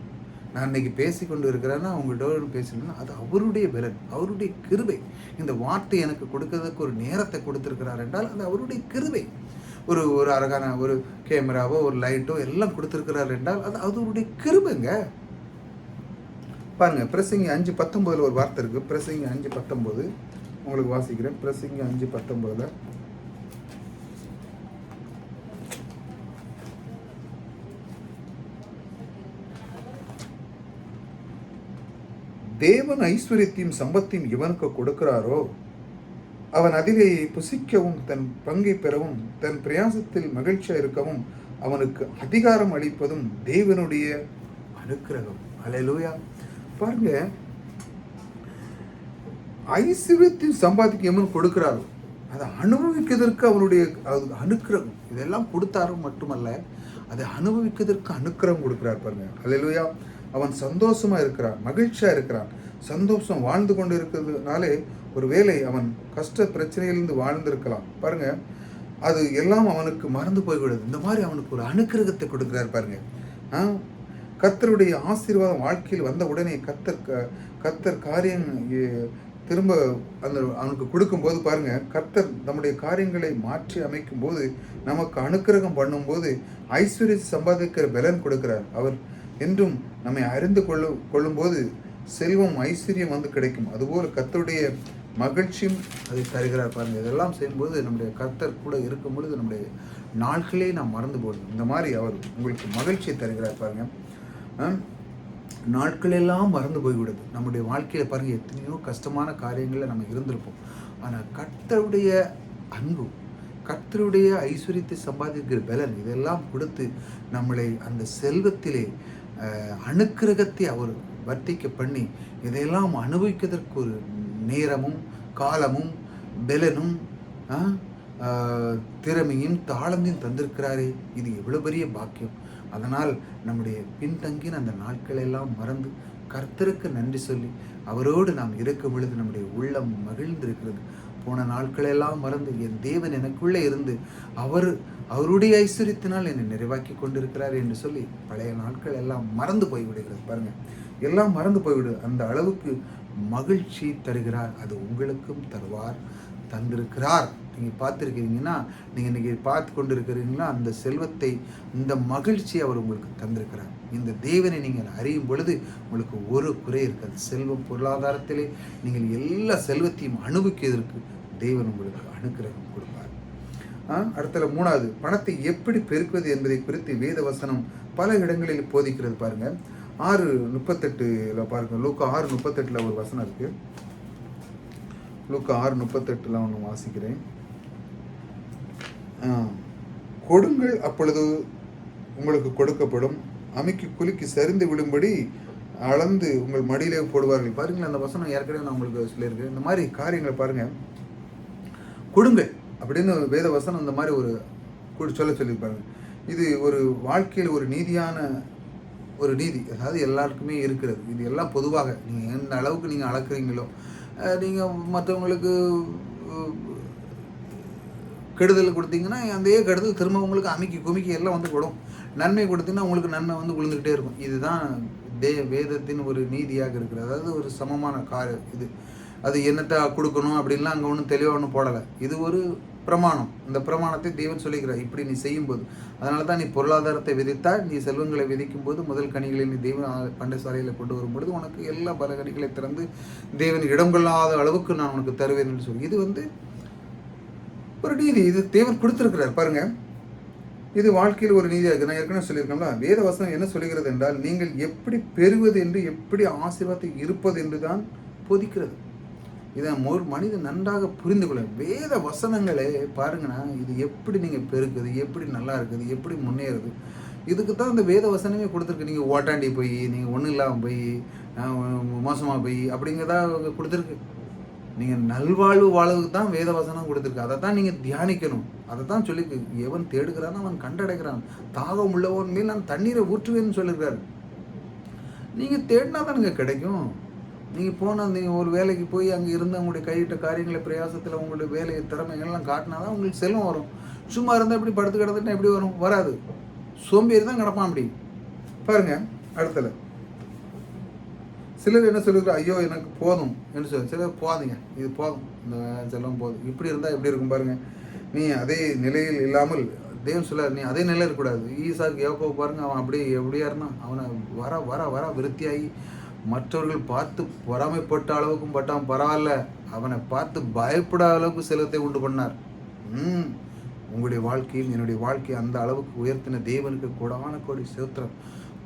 நான் இன்னைக்கு பேசி கொண்டு இருக்கிறேன்னா உங்கள்கிட்ட பேசணும்னா அது அவருடைய பலன், அவருடைய கிருபை. இந்த வார்த்தை எனக்கு கொடுக்கறதுக்கு ஒரு நேரத்தை கொடுத்துருக்கிறார் என்றால் அது அவருடைய கிருபை. ஒரு ஒரு அழகான ஒரு கேமராவோ ஒரு லைட்டோ எல்லாம் கொடுத்துருக்கிறார் என்றால் அது அவருடைய கிருபைங்க. பாருங்க, பிரசங்கி 5:19 ஒரு வார்த்தை இருக்கு. பிரசங்கி 5:19 உங்களுக்கு வாசிக்கிறேன். பிரசங்கி 5:19 தேவன் ஐஸ்வர்யத்தையும் சம்பத்தையும் எவனுக்கு கொடுக்கிறாரோ அவன் அதிலே புசிக்கவும் தன் பங்கை பெறவும் தன் பிரயாசத்தில் மகிழ்ச்சியா இருக்கவும் அவனுக்கு அதிகாரம் அளிப்பதும் தேவனுடைய அனுக்கிரகம். அல்லேலூயா. பாருங்க, ஐஸ்வர்யத்தையும் சம்பாதிக்க எவன் கொடுக்கிறாரோ அதை அனுபவிக்கிறதற்கு அவனுடைய அனுக்கிரகம். இதெல்லாம் கொடுத்தாரோ மட்டுமல்ல, அதை அனுபவிக்கிறதற்கு அனுக்கிரகம் கொடுக்கிறார். பாருங்க, அல்லேலூயா. அவன் சந்தோஷமா இருக்கிறான், மகிழ்ச்சியா இருக்கிறான். சந்தோஷம் வாழ்ந்து கொண்டு இருக்கிறதுனாலே ஒருவேளை அவன் கஷ்ட பிரச்சனையிலிருந்து வாழ்ந்திருக்கலாம். பாருங்க, அது எல்லாம் அவனுக்கு மறந்து போய்விடுது. இந்த மாதிரி அவனுக்கு ஒரு அனுக்கிரகத்தை கொடுக்கிறார். பாருங்க, கர்த்தருடைய ஆசீர்வாதம் வாழ்க்கையில் வந்த உடனே கர்த்தர் காரியம் திரும்ப அவனுக்கு கொடுக்கும்போது பாருங்க, கர்த்தர் நம்முடைய காரியங்களை மாற்றி அமைக்கும் போது, நமக்கு அனுக்கிரகம் பண்ணும்போது ஐஸ்வர்ய சம்பாதிக்கிற பலன் கொடுக்கிறார். அவர் என்றும் நம்மை அறிந்து கொள்ளும்போது செல்வம் ஐஸ்வர்யம் வந்து கிடைக்கும். அதுபோல் கர்த்தருடைய மகிழ்ச்சியும் அதை தருகிறார். பாருங்க, இதெல்லாம் செய்யும்போது நம்முடைய கர்த்தர் கூட இருக்கும் பொழுது நம்முடைய நாட்களே நாம் மறந்து போடுது. இந்த மாதிரி அவர் உங்களுக்கு மகிழ்ச்சியை தருகிறார். பாருங்க, நாட்களெல்லாம் மறந்து போய்விடுது. நம்முடைய வாழ்க்கையில் பாருங்கள், எத்தனையோ கஷ்டமான காரியங்களில் நம்ம இருந்திருப்போம். ஆனால் கர்த்தருடைய அன்பு, கர்த்தருடைய ஐஸ்வர்யத்தை சம்பாதிக்கிற பலன் இதெல்லாம் கொடுத்து நம்மளை அந்த செல்வத்திலே அனுக்கிரகத்தை அவர் வர்த்திக்க பண்ணி இதையெல்லாம் அனுபவிக்கிறதற்கு ஒரு நேரமும் காலமும் பலனும் திறமையும் தாளமையும் தந்திருக்கிறாரே. இது எவ்வளோ பெரிய பாக்கியம். அதனால் நம்முடைய பின்தங்கின அந்த நாட்களெல்லாம் மறந்து கர்த்தருக்கு நன்றி சொல்லி அவரோடு நாம் இருக்கும் பொழுது நம்முடைய உள்ளம் மகிழ்ந்திருக்கிறது. போன நாட்களெல்லாம் மறந்து என் தேவன் எனக்குள்ளே இருந்து அவருடைய ஐஸ்வர்யத்தினால் என்னை நிறைவாக்கி கொண்டிருக்கிறார் என்று சொல்லி பழைய நாட்கள் எல்லாம் மறந்து போய்விடுகிறது. பாருங்கள், எல்லாம் மறந்து போய்விடு. அந்த அளவுக்கு மகிழ்ச்சி தருகிறார். அது உங்களுக்கும் தந்திருக்கிறார். நீங்கள் பார்த்துருக்கிறீங்கன்னா, நீங்கள் இன்றைக்கி பார்த்து கொண்டு இருக்கிறீங்கன்னா, அந்த செல்வத்தை, இந்த மகிழ்ச்சியை அவர் உங்களுக்கு தந்திருக்கிறார். இந்த தேவனை நீங்கள் அறியும் பொழுது உங்களுக்கு ஒரு குறை இருக்காது. செல்வம் பொருளாதாரத்திலே நீங்கள் எல்லா செல்வத்தையும் அனுபவிக்கிறதற்கு தேவன் உங்களுக்கு அனுக்கிரகம் கொடுப்பார். அடுத்தது 3வது, பணத்தை எப்படி பெருக்குவது என்பதை குறித்து வேத வசனம் பல இடங்களில் போதிக்கிறது. பாருங்கள், 6:38 பாருங்கள். லூக்கா 6:38 ஒரு வசனம் இருக்கு. லூக்கா 6:38 ஒன்று வாசிக்கிறேன். கொடுங்கள், அப்பொழுது உங்களுக்கு கொடுக்கப்படும், அமுக்கி குலுக்கி சரிந்து விழும்படி அளந்து உங்கள் மடியிலே போடுவார்கள். பாருங்களேன், அந்த வசனம் ஏற்கனவே நான் உங்களுக்கு சொல்லியிருக்கேன். இந்த மாதிரி காரியங்களை பாருங்கள், கொடுங்கள் அப்படின்னு வேத வசனம் இந்த மாதிரி ஒரு சொல்லியிருப்பாருங்க. இது ஒரு வாழ்க்கையில் ஒரு நீதியான ஒரு நீதி, அதாவது எல்லாருக்குமே இருக்கிறது. இது எல்லாம் பொதுவாக நீங்கள் எந்த அளவுக்கு நீங்கள் அளக்குறீங்களோ, நீங்கள் மற்றவங்களுக்கு கெடுதல் கொடுத்தீங்கன்னா அதே கெடுதல் திரும்ப உங்களுக்கு அமுக்கி குமிக்கி எல்லாம் வந்து விடும். நன்மை கொடுத்தீங்கன்னா உங்களுக்கு நன்மை வந்து விழுந்துக்கிட்டே இருக்கும். இதுதான் வேதத்தின் ஒரு நீதியாக இருக்கிறது. அதாவது ஒரு சமமான இது அது என்னத்தை கொடுக்கணும் அப்படின்லாம் அங்கே ஒன்றும் தெளிவாக ஒன்றும் போடலை. இது ஒரு பிரமாணம். இந்த பிரமாணத்தை தேவன் சொல்லிக்கிறார், இப்படி நீ செய்யும்போது. அதனால தான் நீ பொருளாதாரத்தை விதித்தால், நீ செல்வங்களை விதிக்கும் போது முதல் கனிகளை நீ தேவன் பண்டசாலையில் கொண்டு வரும்பொழுது உனக்கு எல்லா பல கனிகளை திறந்து தேவன் இடம் கொள்ளாத அளவுக்கு நான் உனக்கு தருவேன் என்று சொல்லி, இது ஒரு நீதி. இது தேவன் கொடுத்துருக்கிறார். பாருங்க, இது வாழ்க்கையில் ஒரு நீதியாக இருக்குது. நான் ஏற்கனவே சொல்லியிருக்கோம்ல, வேத வசனம் என்ன சொல்லுகிறது என்றால், நீங்கள் எப்படி பெறுவது என்று, எப்படி ஆசீர்வாதத்தை இருப்பது என்று தான் போதிக்கிறது. இதை ஒரு மனிதன் நன்றாக புரிந்து கொள்ள வேத வசனங்களே பாருங்கன்னா, இது எப்படி நீங்கள் பெருக்குது, எப்படி நல்லா இருக்குது, எப்படி முன்னேறுது, இதுக்கு தான் இந்த வேத வசனமே கொடுத்துருக்கு. நீங்கள் ஓட்டாண்டி போய், நீங்கள் ஒன்றும் இல்லாமல் போய், மோசமாக போய் அப்படிங்கிறதா கொடுத்துருக்கு. நீங்கள் நல்வாழ்வு வாழ்வுக்கு தான் வேத வசனம் கொடுத்துருக்கு. அதை தான் நீங்கள் தியானிக்கணும். அதை தான் சொல்லியிருக்கு. எவன் தேடுகிறான் அவன் கண்டடைகிறான். தாகம் உள்ளவன் மேல் நான் தண்ணீரை ஊற்றுவேன்னு சொல்லியிருக்காரு. நீங்கள் தேடினா தானுங்க கிடைக்கும். நீங்கள் போனால் நீங்கள் ஒரு வேலைக்கு போய் அங்கே இருந்து அவங்களுடைய கையிட்ட காரியங்களை பிரயாசத்தில் உங்களுடைய வேலை திறமைகள்லாம் காட்டினா தான் உங்களுக்கு செல்வம் வரும். சும்மா இருந்தால் எப்படி படுத்து கிடந்துட்டா எப்படி வரும்? வராது. சோம்பேறி தான் கிடப்பான். அப்படி பாருங்க. அடுத்தல சிலர் என்ன சொல்லுறாங்க, ஐயோ எனக்கு போதும் என்று சொல்லி, சிலர் போதுங்க இது போதும், இந்த செல்வம் போதும். இப்படி இருந்தால் எப்படி இருக்கும் பாருங்க. நீ அதே நிலையில் இல்லாமல் தேவன் சொல்லார், நீ அதே நிலையில் இருக்கக்கூடாது. ஈசாக்கு யோகோவை பாருங்க, அவன் அப்படியே எப்படியா இருந்தான். அவனை வர வர வர விருத்தியாகி மற்றவர்கள் பார்த்து பொறாமைப்பட்ட அளவுக்கும் பட்டான், பரவாயில்ல. அவனை பார்த்து பயப்படாத அளவுக்கு செல்வத்தை உண்டு பண்ணார். உங்களுடைய வாழ்க்கையும் என்னுடைய வாழ்க்கையை அந்த அளவுக்கு உயர்த்தின தேவனுக்கு கூடான கோடி ஸ்தோத்திரம்.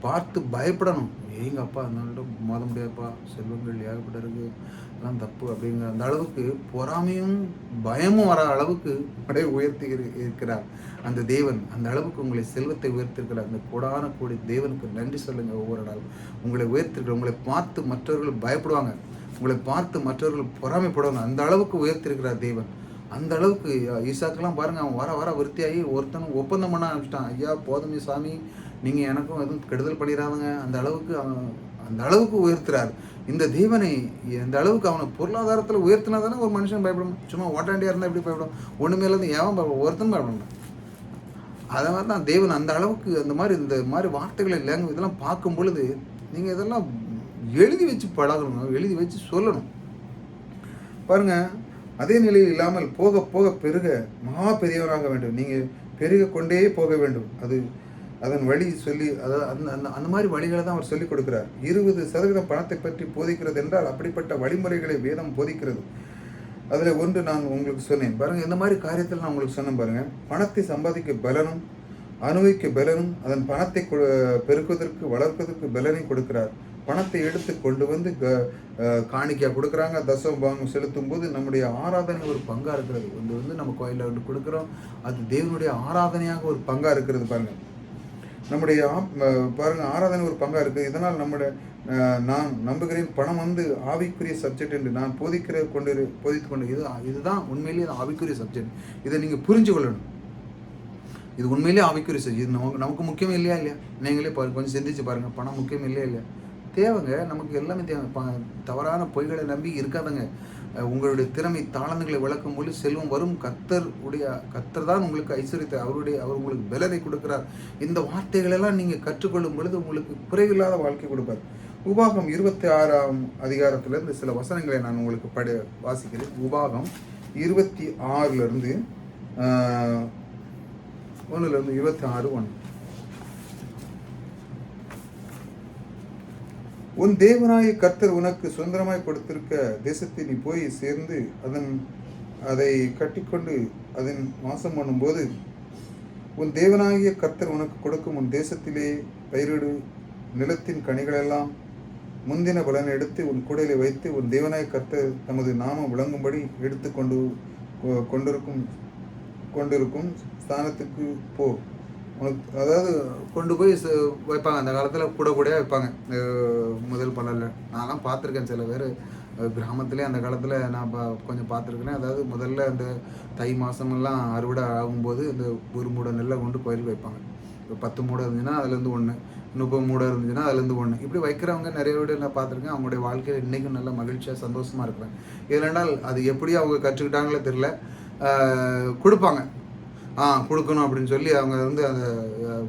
பார்த்து பயப்படணும். எங்க அப்பா அதனால மோத முடியாதுப்பா, செல்வங்கள் ஏகப்பட்ட இருக்கு, அதெல்லாம் தப்பு அப்படிங்கிற அந்த அளவுக்கு பொறாமையும் பயமும் வர அளவுக்கு அப்படியே உயர்த்தி இருக்கிறார் அந்த தேவன். அந்த அளவுக்கு உங்களை செல்வத்தை உயர்த்திருக்கிறார். அந்த கூடான கூடி தேவனுக்கு நன்றி சொல்லுங்க. ஒவ்வொரு நாளும் உங்களை உயர்த்திருக்கிற, உங்களை பார்த்து மற்றவர்கள் பயப்படுவாங்க, உங்களை பார்த்து மற்றவர்கள் பொறாமைப்படுவாங்க. அந்த அளவுக்கு உயர்த்திருக்கிறார் தேவன். அந்த அளவுக்கு ஈசாக்கெல்லாம் பாருங்க, அவன் வர வர விருத்தியாகி ஒருத்தனும் ஒப்பந்தம் பண்ண ஆரம்பிச்சிட்டான். ஐயா போதுமே சாமி, நீங்கள் எனக்கும் எதுவும் கெடுதல் பண்ணிடாதுங்க. அந்த அளவுக்கு உயர்த்துறார் இந்த தேவனை. இந்த அளவுக்கு அவனை பொருளாதாரத்தில் உயர்த்தினா தானே ஒரு மனுஷன் பயப்படணும். சும்மா ஓட்டாண்டியாக இருந்தால் எப்படி பயப்படும்? ஒன்றுமே இருந்து ஏன் ஒருத்தனும் பயப்படணும். அதை மாதிரி தான் தேவன் அந்த அளவுக்கு இந்த மாதிரி வார்த்தைகள் இல்லைங்க. இதெல்லாம் பார்க்கும் பொழுது நீங்கள் இதெல்லாம் எழுதி வச்சு பழகணும், எழுதி வச்சு சொல்லணும். பாருங்கள், அதே நிலையில் இல்லாமல் போக போக பெருக மகா பெரியவராக வேண்டும். நீங்கள் பெருக கொண்டே போக வேண்டும். அதன் வழி சொல்லி அந்த மாதிரி வழிகளை தான் அவர் சொல்லிக் கொடுக்கிறார். 20% பணத்தை பற்றி போதிக்கிறது என்றால் அப்படிப்பட்ட வழிமுறைகளை வேதம் போதிக்கிறது. அதில் ஒன்று நான் உங்களுக்கு சொன்னேன் பாருங்கள். இந்த மாதிரி காரியத்தில் நான் உங்களுக்கு சொன்னேன் பாருங்கள். பணத்தை சம்பாதிக்க பலனும் அனுபவிக்க பலனும் அதன் பணத்தை பெருக்குவதற்கு வளர்ப்பதற்கு பலனை கொடுக்கிறார். பணத்தை எடுத்து கொண்டு வந்து காணிக்கையாக கொடுக்குறாங்க. தசமபாகம் செலுத்தும் போது நம்முடைய ஆராதனை ஒரு பங்காக இருக்கிறது. வந்து நம்ம கோயிலில் வந்து கொடுக்குறோம், அது தேவனுடைய ஆராதனையாக ஒரு பங்காக இருக்கிறது. பாருங்கள், நம்முடைய பாருங்கள் ஆராதனை ஒரு பங்காக இருக்குது. இதனால் நான் நம்புகிறேன், பணம் வந்து ஆவிக்குரிய சப்ஜெக்ட் என்று நான் போதித்து கொண்டு இதுதான் உண்மையிலேயே ஆவிக்குரிய சப்ஜெக்ட். இதை நீங்கள் புரிஞ்சு கொள்ளணும். இது உண்மையிலேயே ஆவிக்குரிய சப்ஜெக்ட். இது நமக்கு முக்கியம் இல்லையா? நீங்களே கொஞ்சம் சிந்திச்சு பாருங்கள். பணம் முக்கியம் இல்லையா? தேவைங்க, நமக்கு எல்லாமே தேவை. தவறான பொய்களை நம்பி இருக்காதுங்க. உங்களுடைய திறமை தாளந்துகளை விளக்கும் போது செல்வம் வரும். கர்த்தர் தான் உங்களுக்கு ஐஸ்வர்யத்தை, அவர் உங்களுக்கு பலனை கொடுக்கிறார். இந்த வார்த்தைகளெல்லாம் நீங்கள் கற்றுக்கொள்ளும் பொழுது உங்களுக்கு குறைவில்லாத வாழ்க்கை கொடுப்பார். உபாகம் 26ஆம் அதிகாரத்திலிருந்து சில வசனங்களை நான் உங்களுக்கு வாசிக்கிறேன். உபாகம் 26 1 26:1. உன் தேவனாய கர்த்தர் உனக்கு சுதந்திரமாய் கொடுத்திருக்க தேசத்தை நீ போய் சேர்ந்து அதை கட்டிக்கொண்டு அதன் வாசம் பண்ணும்போது உன் தேவனாகிய கர்த்தர் உனக்கு கொடுக்கும் உன் தேசத்திலே பயிரிடு நிலத்தின் கனிகளெல்லாம் முந்தின பலனை எடுத்து உன் கூடையிலே வைத்து உன் தேவனாய கர்த்தர் தமது நாமம் விளங்கும்படி எடுத்து கொண்டிருக்கும் ஸ்தானத்துக்கு போ. அதாவது கொண்டு போய் வைப்பாங்க. அந்த காலத்தில் கூடையாக வைப்பாங்க. முதல் பலனில் நான்லாம் பார்த்துருக்கேன். சில பேர் கிராமத்துலேயே அந்த காலத்தில் நான் கொஞ்சம் பார்த்துருக்கேன். அதாவது முதல்ல அந்த தை மாதமெல்லாம் அறுவடை ஆகும்போது இந்த ஒரு மூடை நெல்லை கொண்டு கோயிலுக்கு வைப்பாங்க. இப்போ 10 மூடை இருந்துச்சுன்னா அதுலேருந்து 1, 30 மூடை இருந்துச்சுன்னா அதுலேருந்து 1. இப்படி வைக்கிறவங்க நிறைய வீடு நான் பார்த்துருக்கேன். அவங்களுடைய வாழ்க்கையில் இன்றைக்கும் நல்ல மகிழ்ச்சியாக சந்தோஷமாக இருக்கிறேன். ஏனென்றால் அது எப்படி அவங்க கற்றுக்கிட்டாங்களே தெரில, கொடுப்பாங்க. கொடுக்கணும் அப்படின்னு சொல்லி அவங்க வந்து அந்த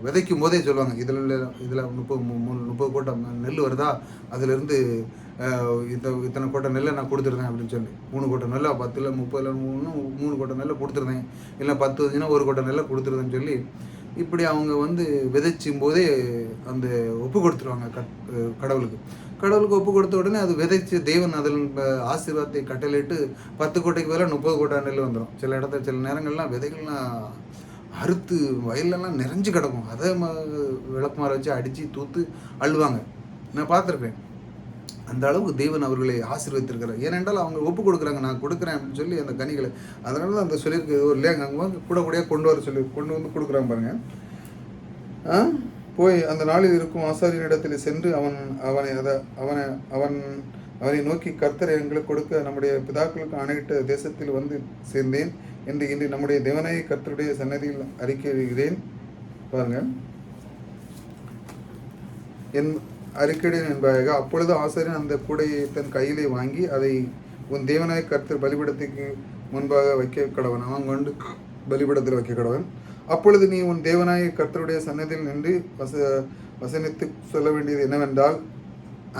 விதைக்கும் போதே சொல்லுவாங்க, இதில் 30 கோட்டை நெல் வருதா, அதுலேருந்து இத்தனை கோட்டை நெல்லை நான் கொடுத்துருந்தேன் அப்படின்னு சொல்லி 3 கோட்டை நெல்லை 10 30 3 கோட்டை நெல்லை கொடுத்துருந்தேன், இல்லை 10 வந்துச்சுன்னா 1 கோட்டை நெல்லை கொடுத்துருந்தேன்னு சொல்லி இப்படி அவங்க வந்து விதைச்சும் போதே அந்த ஒப்பு கொடுத்துருவாங்க கடவுளுக்கு ஒப்பு கொடுத்த உடனே அது விதைச்சு தேவன் அதில் ஆசீர்வாதத்தை கட்டளையிட்டு 10 கோட்டைக்கு மேலே 30 கோட்டை நெல் வந்துடும். சில இடத்துல சில நேரங்கள்லாம் விதைகள்லாம் அறுத்து வயல்லலாம் நிறைஞ்சு கிடக்கும். அதை விளக்குமாற வச்சு அடித்து தூத்து அழுவாங்க. நான் பார்த்துருக்கேன். அந்த அளவுக்கு தேவன் அவர்களை ஆசீர்வதித்திருக்கிறார். ஏனென்றால் அவங்க ஒப்பு கொடுக்குறாங்க, நான் கொடுக்குறேன் அப்படின்னு சொல்லி அந்த கனிகளை. அதனால தான் அந்த சொல்லியிருக்கு, இல்லையா அங்கே கொண்டு வர சொல்லி கொண்டு வந்து கொடுக்குறாங்க பாருங்கள். போய் அந்த நாளில் இருக்கும் ஆசாரியனிடத்தில் சென்று அவனை நோக்கி, கர்த்தர் எங்களுக்கு கொடுக்க நம்முடைய பிதாக்களுக்கு ஆணையிட்ட தேசத்தில் வந்து சேர்ந்தேன் என்று இன்று நம்முடைய தேவனாய கர்த்தருடைய சன்னதியில் அறிக்கையிடுகிறேன். பாருங்க, அறிக்கையிடேன் என்பதாக. அப்பொழுது ஆசாரியன் அந்த கூடையை தன் கையிலே வாங்கி அதை உன் தேவனாய கர்த்தர் பலிபீடத்துக்கு முன்பாக வைக்க கடவன். அவன் கொண்டு பலிபீடத்தில் வைக்க கடவன். அப்பொழுது நீ உன் தேவனாய கர்த்தருடைய சன்னதியில் நின்று வசனித்து சொல்ல வேண்டியது என்னவென்றால்,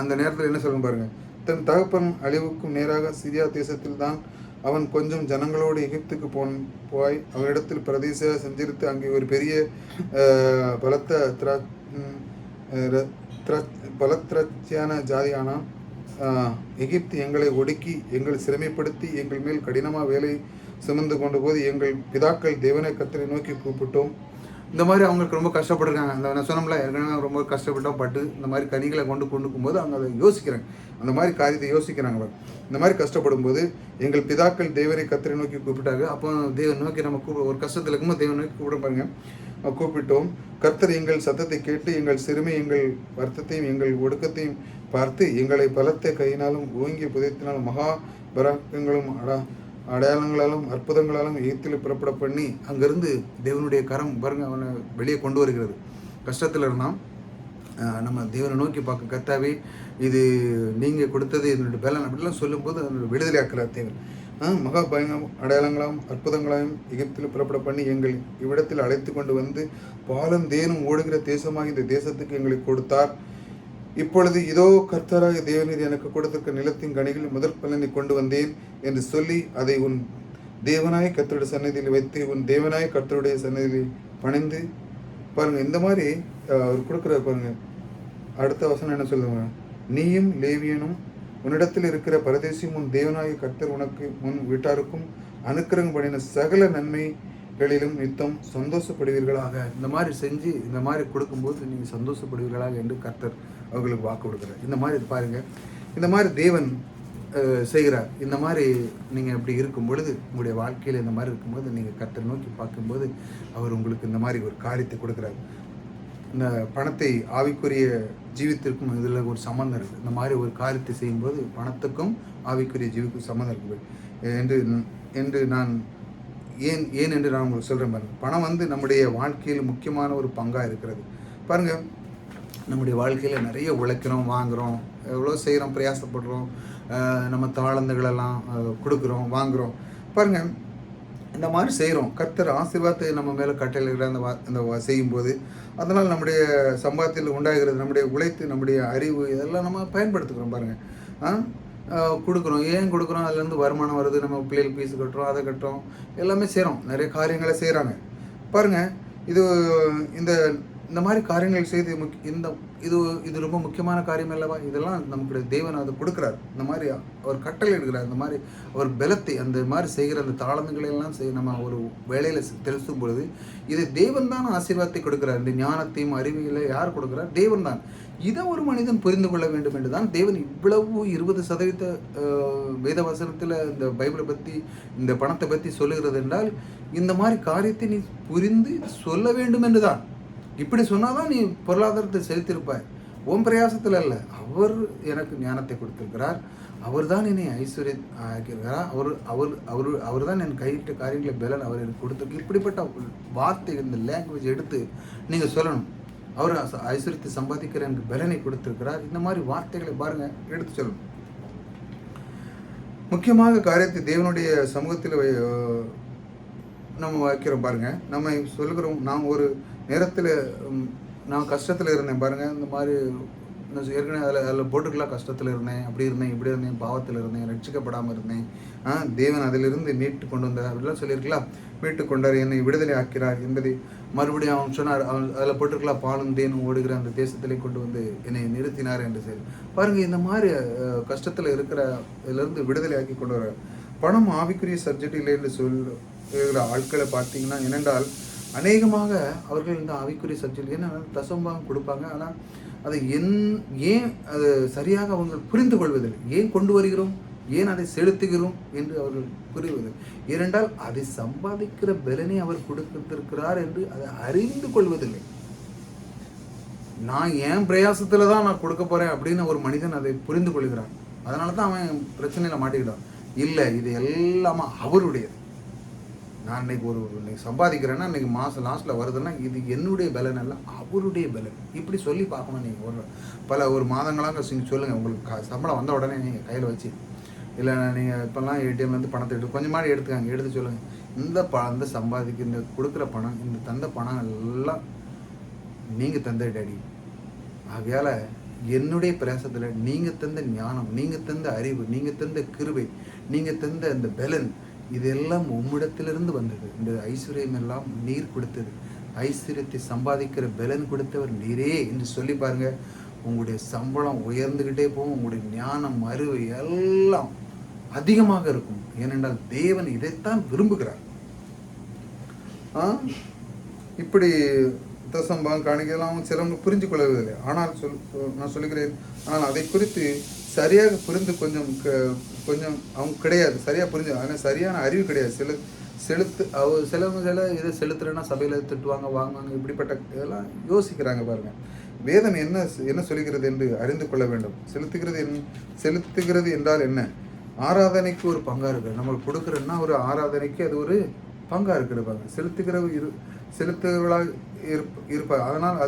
அந்த நேரத்தில் என்ன சொல்லணும் பாருங்க, தன் தகப்பன் அழிவுக்கும் நேராக சிரியா தேசத்தில் தான் அவன் கொஞ்சம் ஜனங்களோடு எகிப்துக்கு போய் அவனிடத்தில் பிரதேச சஞ்சரித்து அங்கே ஒரு பெரிய பலத்திரட்சியான ஜாதியானான். எகிப்து எங்களை ஒடுக்கி எங்களை சிரமைப்படுத்தி எங்கள் மேல் கடினமாக வேலை சுமந்து கொண்ட போது எங்கள் பிதாக்கள் தேவனை கர்த்தரை நோக்கி கூப்பிட்டோம். இந்த மாதிரி அவங்களுக்கு ரொம்ப கஷ்டப்பட்டுருக்காங்க. அந்த நான் சொன்னோம்ல, ஏற்கனவே ரொம்ப கஷ்டப்பட்டோம் பட்டு இந்த மாதிரி கனிகளை கொண்டுக்கும்போது அவங்க அதை யோசிக்கிறாங்க, அந்த மாதிரி காரியத்தை யோசிக்கிறாங்க. இந்த மாதிரி கஷ்டப்படும் போது எங்கள் பிதாக்கள் தேவனை கர்த்தரை நோக்கி கூப்பிட்டாங்க. அப்போ தேவன் நோக்கி நம்ம ஒரு கஷ்டத்தில் இருக்கும்போது தேவன் நோக்கி கூப்பிட பாருங்க, கூப்பிட்டோம். கர்த்தர் எங்கள் சத்தத்தை கேட்டு எங்கள் சிறுமை எங்கள் வருத்தத்தையும் எங்கள் ஒடுக்கத்தையும் பார்த்து எங்களை பலத்த கையினாலும் ஓங்கிய புதைத்தினாலும் மகா பராக்கங்களும் அடையாளங்களாலும் அற்புதங்களாலும் எகிப்தில் புறப்பட பண்ணி அங்கேருந்து தேவனுடைய கரம் பாருங்க அவனை வெளியே கொண்டு வருகிறது. கஷ்டத்தில் இருந்தான். நம்ம தேவனை நோக்கி பார்க்க, கர்த்தாவே இது நீங்கள் கொடுத்தது என்னுடைய பலன் அப்படிலாம் சொல்லும்போது அதனுடைய விடுதலை ஆக்கிறார் தேவன். மகா பயங்கரம் அடையாளங்களாம் அற்புதங்களாயும் எகிப்தில் புறப்பட பண்ணி எங்கள் இவ்விடத்தில் அழைத்து கொண்டு வந்து பாலும் தேனும் ஓடுகிற தேசமாக இந்த தேசத்துக்கு எங்களுக்கு கொடுத்தார். இப்பொழுது இதோ கர்த்தராக தேவநீர் எனக்கு கொடுத்திருக்க நிலத்தின் கனிகளில் முதற் பலனை கொண்டு வந்தேன் என்று சொல்லி அதை உன் தேவனாய கர்த்தருடைய சன்னதியில் வைத்து உன் தேவனாய கர்த்தருடைய சன்னதியில் பணிந்து பாருங்க. இந்த மாதிரி அவர் கொடுக்குற பாருங்க. அடுத்த வசனம் என்ன சொல்லுவாங்க, நீயும் லேவியனும் உன்னிடத்தில் இருக்கிற பரதேசியும் உன் தேவனாய கர்த்தர் உனக்கு முன் வீட்டாருக்கும் அனுக்கிரகம் பண்ணின சகல நன்மைகளிலும் நித்தம் சந்தோஷப்படுவீர்களாக. இந்த மாதிரி செஞ்சு இந்த மாதிரி கொடுக்கும்போது நீங்கள் சந்தோஷப்படுவீர்களாக என்று கர்த்தர் அவர்களுக்கு வாக்கு கொடுக்குறார். இந்த மாதிரி பாருங்க, இந்த மாதிரி தேவன் செய்கிறார். இந்த மாதிரி நீங்கள் இப்படி இருக்கும் பொழுது உங்களுடைய வாழ்க்கையில் இந்த மாதிரி இருக்கும்போது நீங்கள் கர்த்தர் நோக்கி பார்க்கும்போது அவர் உங்களுக்கு இந்த மாதிரி ஒரு காரியத்தை கொடுக்குறாரு. இந்த பணத்தை ஆவிக்குரிய ஜீவித்திற்கும் இதில் ஒரு சம்மந்தம் இருக்குது. இந்த மாதிரி ஒரு காரியத்தை செய்யும்போது பணத்துக்கும் ஆவிக்குரிய ஜீவிக்கும் சம்மந்தம் இருக்குது என்று நான் ஏன் என்று நான் உங்களுக்கு சொல்கிறேன் பாருங்கள். பணம் வந்து நம்முடைய வாழ்க்கையில் முக்கியமான ஒரு பங்காக இருக்கிறது. பாருங்கள், நம்முடைய வாழ்க்கையில் நிறைய உழைக்கிறோம், வாங்குகிறோம், எவ்வளோ செய்கிறோம், பிரயாசப்படுறோம், நம்ம தாளந்துகளெல்லாம் கொடுக்குறோம், வாங்குகிறோம். பாருங்கள், இந்த மாதிரி செய்கிறோம். கர்த்தர் ஆசீர்வாதத்தை நம்ம மேலே கட்டளையிட அந்த செய்யும்போது அதனால் நம்முடைய சம்பாதத்தில் உண்டாகிறது நம்முடைய உழைத்து நம்முடைய அறிவு இதெல்லாம் நம்ம பயன்படுத்துகிறோம். பாருங்கள், கொடுக்குறோம். ஏன் கொடுக்குறோம்? அதுலேருந்து வருமானம் வருது, நம்ம பிள்ளைகள் ஃபீஸ் கட்டுறோம், அதை கட்டுறோம், எல்லாமே செய்கிறோம், நிறைய காரியங்களை செய்கிறாங்க. பாருங்கள், இந்த மாதிரி காரியங்கள் செய்து இது ரொம்ப முக்கியமான காரியம் அல்லவா? இதெல்லாம் நமக்கு தேவன் அதை கொடுக்குறார். இந்த மாதிரி அவர் கட்டளை எடுக்கிறார். இந்த மாதிரி அவர் பலத்தை அந்த மாதிரி செய்கிற அந்த தாளந்துகளெல்லாம் நம்ம ஒரு வேலையில் தெரிவிக்கும் பொழுது இது தேவன் தான் ஆசீர்வாதத்தை கொடுக்குறார். இந்த ஞானத்தையும் அறிவியலை யார் கொடுக்குறார்? தேவன் தான். இதை ஒரு மனிதன் புரிந்து கொள்ள வேண்டும் என்று தான் தேவன் இவ்வளவு 20% வேத வசனத்தில் இந்த பைபிளை பற்றி இந்த பணத்தை பற்றி சொல்லுகிறது என்றால் இந்த மாதிரி காரியத்தை நீ புரிந்து சொல்ல வேண்டும் என்று தான். இப்படி சொன்னாதான் நீ பொருளாதாரத்தை செலுத்தியிருப்பாய். ஓம் பிரயாசத்தில் அல்ல, அவர் எனக்கு ஞானத்தை கொடுத்திருக்கிறார், அவர் தான் என்னை ஐஸ்வர்யம் ஆக்கியிருக்கிறார், அவர் தான் என் கையிட்ட காரியங்களை பலன் அவர் எனக்கு கொடுத்துருக்கு. இப்படிப்பட்ட வார்த்தை இந்த லாங்குவேஜ் எடுத்து நீங்கள் சொல்லணும். அவர் ஐஸ்வர்யத்தை சம்பாதிக்கிற எனக்கு பலனை கொடுத்திருக்கிறார். இந்த மாதிரி வார்த்தைகளை பாருங்கள், எடுத்து சொல்லணும். முக்கியமாக காரியத்தை தேவனுடைய சமூகத்தில் நம்ம வைக்கிறோம். பாருங்கள், நம்ம சொல்லுகிறோம், நான் ஒரு நேரத்தில் நான் கஷ்டத்தில் இருந்தேன். பாருங்கள், இந்த மாதிரி ஏற்கனவே அதில் போட்டுக்கலாம், கஷ்டத்தில் இருந்தேன், அப்படி இருந்தேன், இப்படி இருந்தேன், பாவத்தில் இருந்தேன், ரட்சிக்கப்படாமல் இருந்தேன், தேவன் அதிலிருந்து மீட்டு கொண்டு வந்தார் அப்படிலாம் சொல்லியிருக்கலாம். மீட்டு கொண்டார், என்னை விடுதலை ஆக்கிறார் என்பதை மறுபடியும் அவன் சொன்னார். அவன் அதில் போட்டுருக்கலாம், பாலும் தேனும் ஓடுகிற அந்த தேசத்திலே கொண்டு வந்து என்னை நிறுத்தினார் என்று சொல்லி பாருங்கள். இந்த மாதிரி கஷ்டத்தில் இருக்கிற இதிலிருந்து விடுதலை ஆக்கி கொண்டு வர பணம் ஆவிக்குரிய சர்ஜரியில் என்று சொல்கிற ஆட்களை பார்த்தீங்கன்னா, ஏனென்றால் அநேகமாக அவர்கள் இந்த ஆவிக்குரிய சர்ஜரி என்ன தசம்பாகம் கொடுப்பாங்க. ஆனால் அதை ஏன் அது சரியாக அவங்க புரிந்து கொள்வதில்லை. ஏன் கொண்டு வருகிறோம், ஏன் அதை செலுத்துகிறோம் என்று அவர்கள் புரிவதில்லை. ஏனென்றால் அதை சம்பாதிக்கிற பலனை அவர் கொடுத்திருக்கிறார் என்று அதை அறிந்து கொள்வதில்லை. நான் என் பிரயாசத்தில் தான் நான் கொடுக்க போகிறேன் அப்படின்னு ஒரு மனிதன் அதை புரிந்து கொள்கிறான். அதனால தான் அவன் பிரச்சனையில் மாட்டிக்கிட்டான். இல்லை, இது எல்லாமே அவருடையது. நான் இன்னைக்கு சம்பாதிக்கிறேன்னா இன்னைக்கு மாதம் லாஸ்ட்டில் வருதுன்னா இது என்னுடைய பலன் அல்ல, அவருடைய பலன். இப்படி சொல்லி பார்க்கணும். நீங்கள் ஒரு மாதங்களாக சொல்லுங்கள். உங்களுக்கு சம்பளம் வந்த உடனே நீங்கள் கையில் வச்சு, இல்லை நீங்கள் இப்போல்லாம் ஏடிஎம்லேருந்து பணத்தை எடுத்து கொஞ்சமாதிரி எடுத்து சொல்லுங்கள். இந்த சம்பாதிக்கிற கொடுக்குற பணம், இந்த தந்த பணம் எல்லாம் நீங்கள் தந்த டேடி. ஆகையால் என்னுடைய பிரயாசத்தில் நீங்கள் தந்த ஞானம், நீங்கள் தந்த அறிவு, நீங்கள் தந்த கிருபை, நீங்கள் தந்த அந்த பலன், இதெல்லாம் உம்மிடத்திலிருந்து வந்தது. இந்த ஐஸ்வர்யம் எல்லாம் நீர் கொடுத்தது. ஐஸ்வர்யத்தை சம்பாதிக்கிற பலன் கொடுத்தவர் நீரே என்று சொல்லி பாருங்க. உங்களுடைய சம்பளம் உயர்ந்துக்கிட்டே போகும். உங்களுடைய ஞானம், அறிவு எல்லாம் அதிகமாக இருக்கும். ஏனென்றால் தேவன் இதைத்தான் விரும்புகிறார். இப்படி தசம்பாகம் காணிக்கலாம் சிலவங்க புரிஞ்சு கொள்ளவில்லை. ஆனால் நான் சொல்லுகிறேன், ஆனால் அதை குறித்து சரியாக புரிந்து கொஞ்சம் அவங்க கிடையாது, சரியாக புரிஞ்சு, ஆனால் சரியான அறிவு கிடையாது. சிலவங்க இதை செலுத்துறேன்னா சபையில் திட்டுவாங்க, வாங்குவாங்க, இப்படிப்பட்ட இதெல்லாம் யோசிக்கிறாங்க பாருங்க. வேதம் என்ன சொல்லுகிறது என்று அறிந்து கொள்ள வேண்டும். செலுத்துகிறது என்றால் என்ன? ஆராதனைக்கு ஒரு பங்கா இருக்குது. நம்ம கொடுக்குறோன்னா ஒரு ஆராதனைக்கு அது ஒரு பங்கா இருக்கிறப்பாங்க. செலுத்துகிறவர்களாக இருப்பாங்க. அதனால்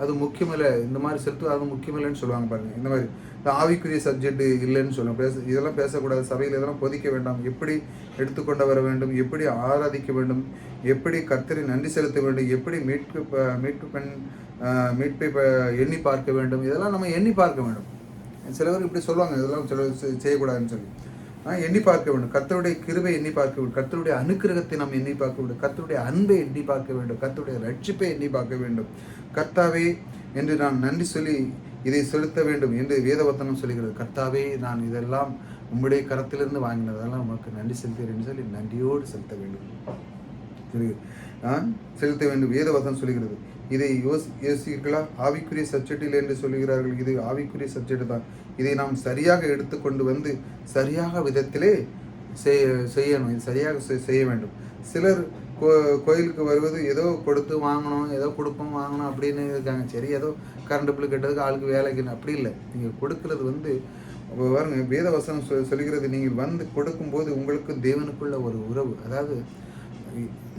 அது முக்கியமில்லை. இந்த மாதிரி அது முக்கியமில்லைன்னு சொல்லுவாங்க பாருங்க. இந்த மாதிரி ஆவிக்குரிய சப்ஜெக்ட் இல்லைன்னு சொல்லுவாங்க. இதெல்லாம் பேசக்கூடாது, சபையில் இதெல்லாம் பொதிக்க வேண்டாம், எப்படி எடுத்துக்கொண்டு வர வேண்டும், எப்படி ஆராதிக்க வேண்டும், எப்படி கர்த்தரை நன்றி செலுத்த வேண்டும், எப்படி மீட்பை எண்ணி பார்க்க வேண்டும், இதெல்லாம் நம்ம எண்ணி பார்க்க வேண்டும். சில பேர் இப்படி சொல்லுவாங்க, இதெல்லாம் செய்யக்கூடாதுன்னு சொல்லி. எண்ணி பார்க்க வேண்டும். கர்த்தருடைய கிருபை எண்ணி பார்க்க வேண்டும். கர்த்தருடைய அனுக்கிரகத்தை நாம் எண்ணி பார்க்க வேண்டும். கர்த்தருடைய அன்பை எண்ணி பார்க்க வேண்டும். கர்த்தருடைய ரட்சிப்பை எண்ணி பார்க்க வேண்டும். கர்த்தாவே என்று நான் நன்றி சொல்லி இதை செலுத்த வேண்டும் என்று வேதவசனம் சொல்லுகிறது. கர்த்தாவே, நான் இதெல்லாம் உம்முடைய கரத்திலிருந்து வாங்கினதெல்லாம் உமக்கு நன்றி செலுத்துகிறேன் என்று சொல்லி நன்றியோடு செலுத்த வேண்டும். செலுத்த வேண்டும் வேதவசனம் சொல்லுகிறது. இதை யோசிக்கிறீர்களா? ஆவிக்குரிய சப்ஜெக்டில் என்று சொல்லுகிறார்கள். இது ஆவிக்குரிய சப்ஜெக்ட் தான். இதை நாம் சரியாக எடுத்துக்கொண்டு வந்து சரியாக விதத்திலே செய்யணும். இது சரியாக செய்ய வேண்டும். சிலர் கோயிலுக்கு வருவது ஏதோ கொடுத்து வாங்கணும், ஏதோ கொடுப்போம் வாங்கணும் அப்படின்னு இருக்காங்க. சரி, ஏதோ கரண்ட் பில்லு கட்டுறதுக்கு ஆளுக்கு வேலைக்கு, அப்படி இல்லை. நீங்கள் கொடுக்கறது பாருங்க, வேதவசனம் சொல்கிறது, நீங்கள் கொடுக்கும்போது உங்களுக்கு தேவனுக்குள்ள ஒரு உறவு. அதாவது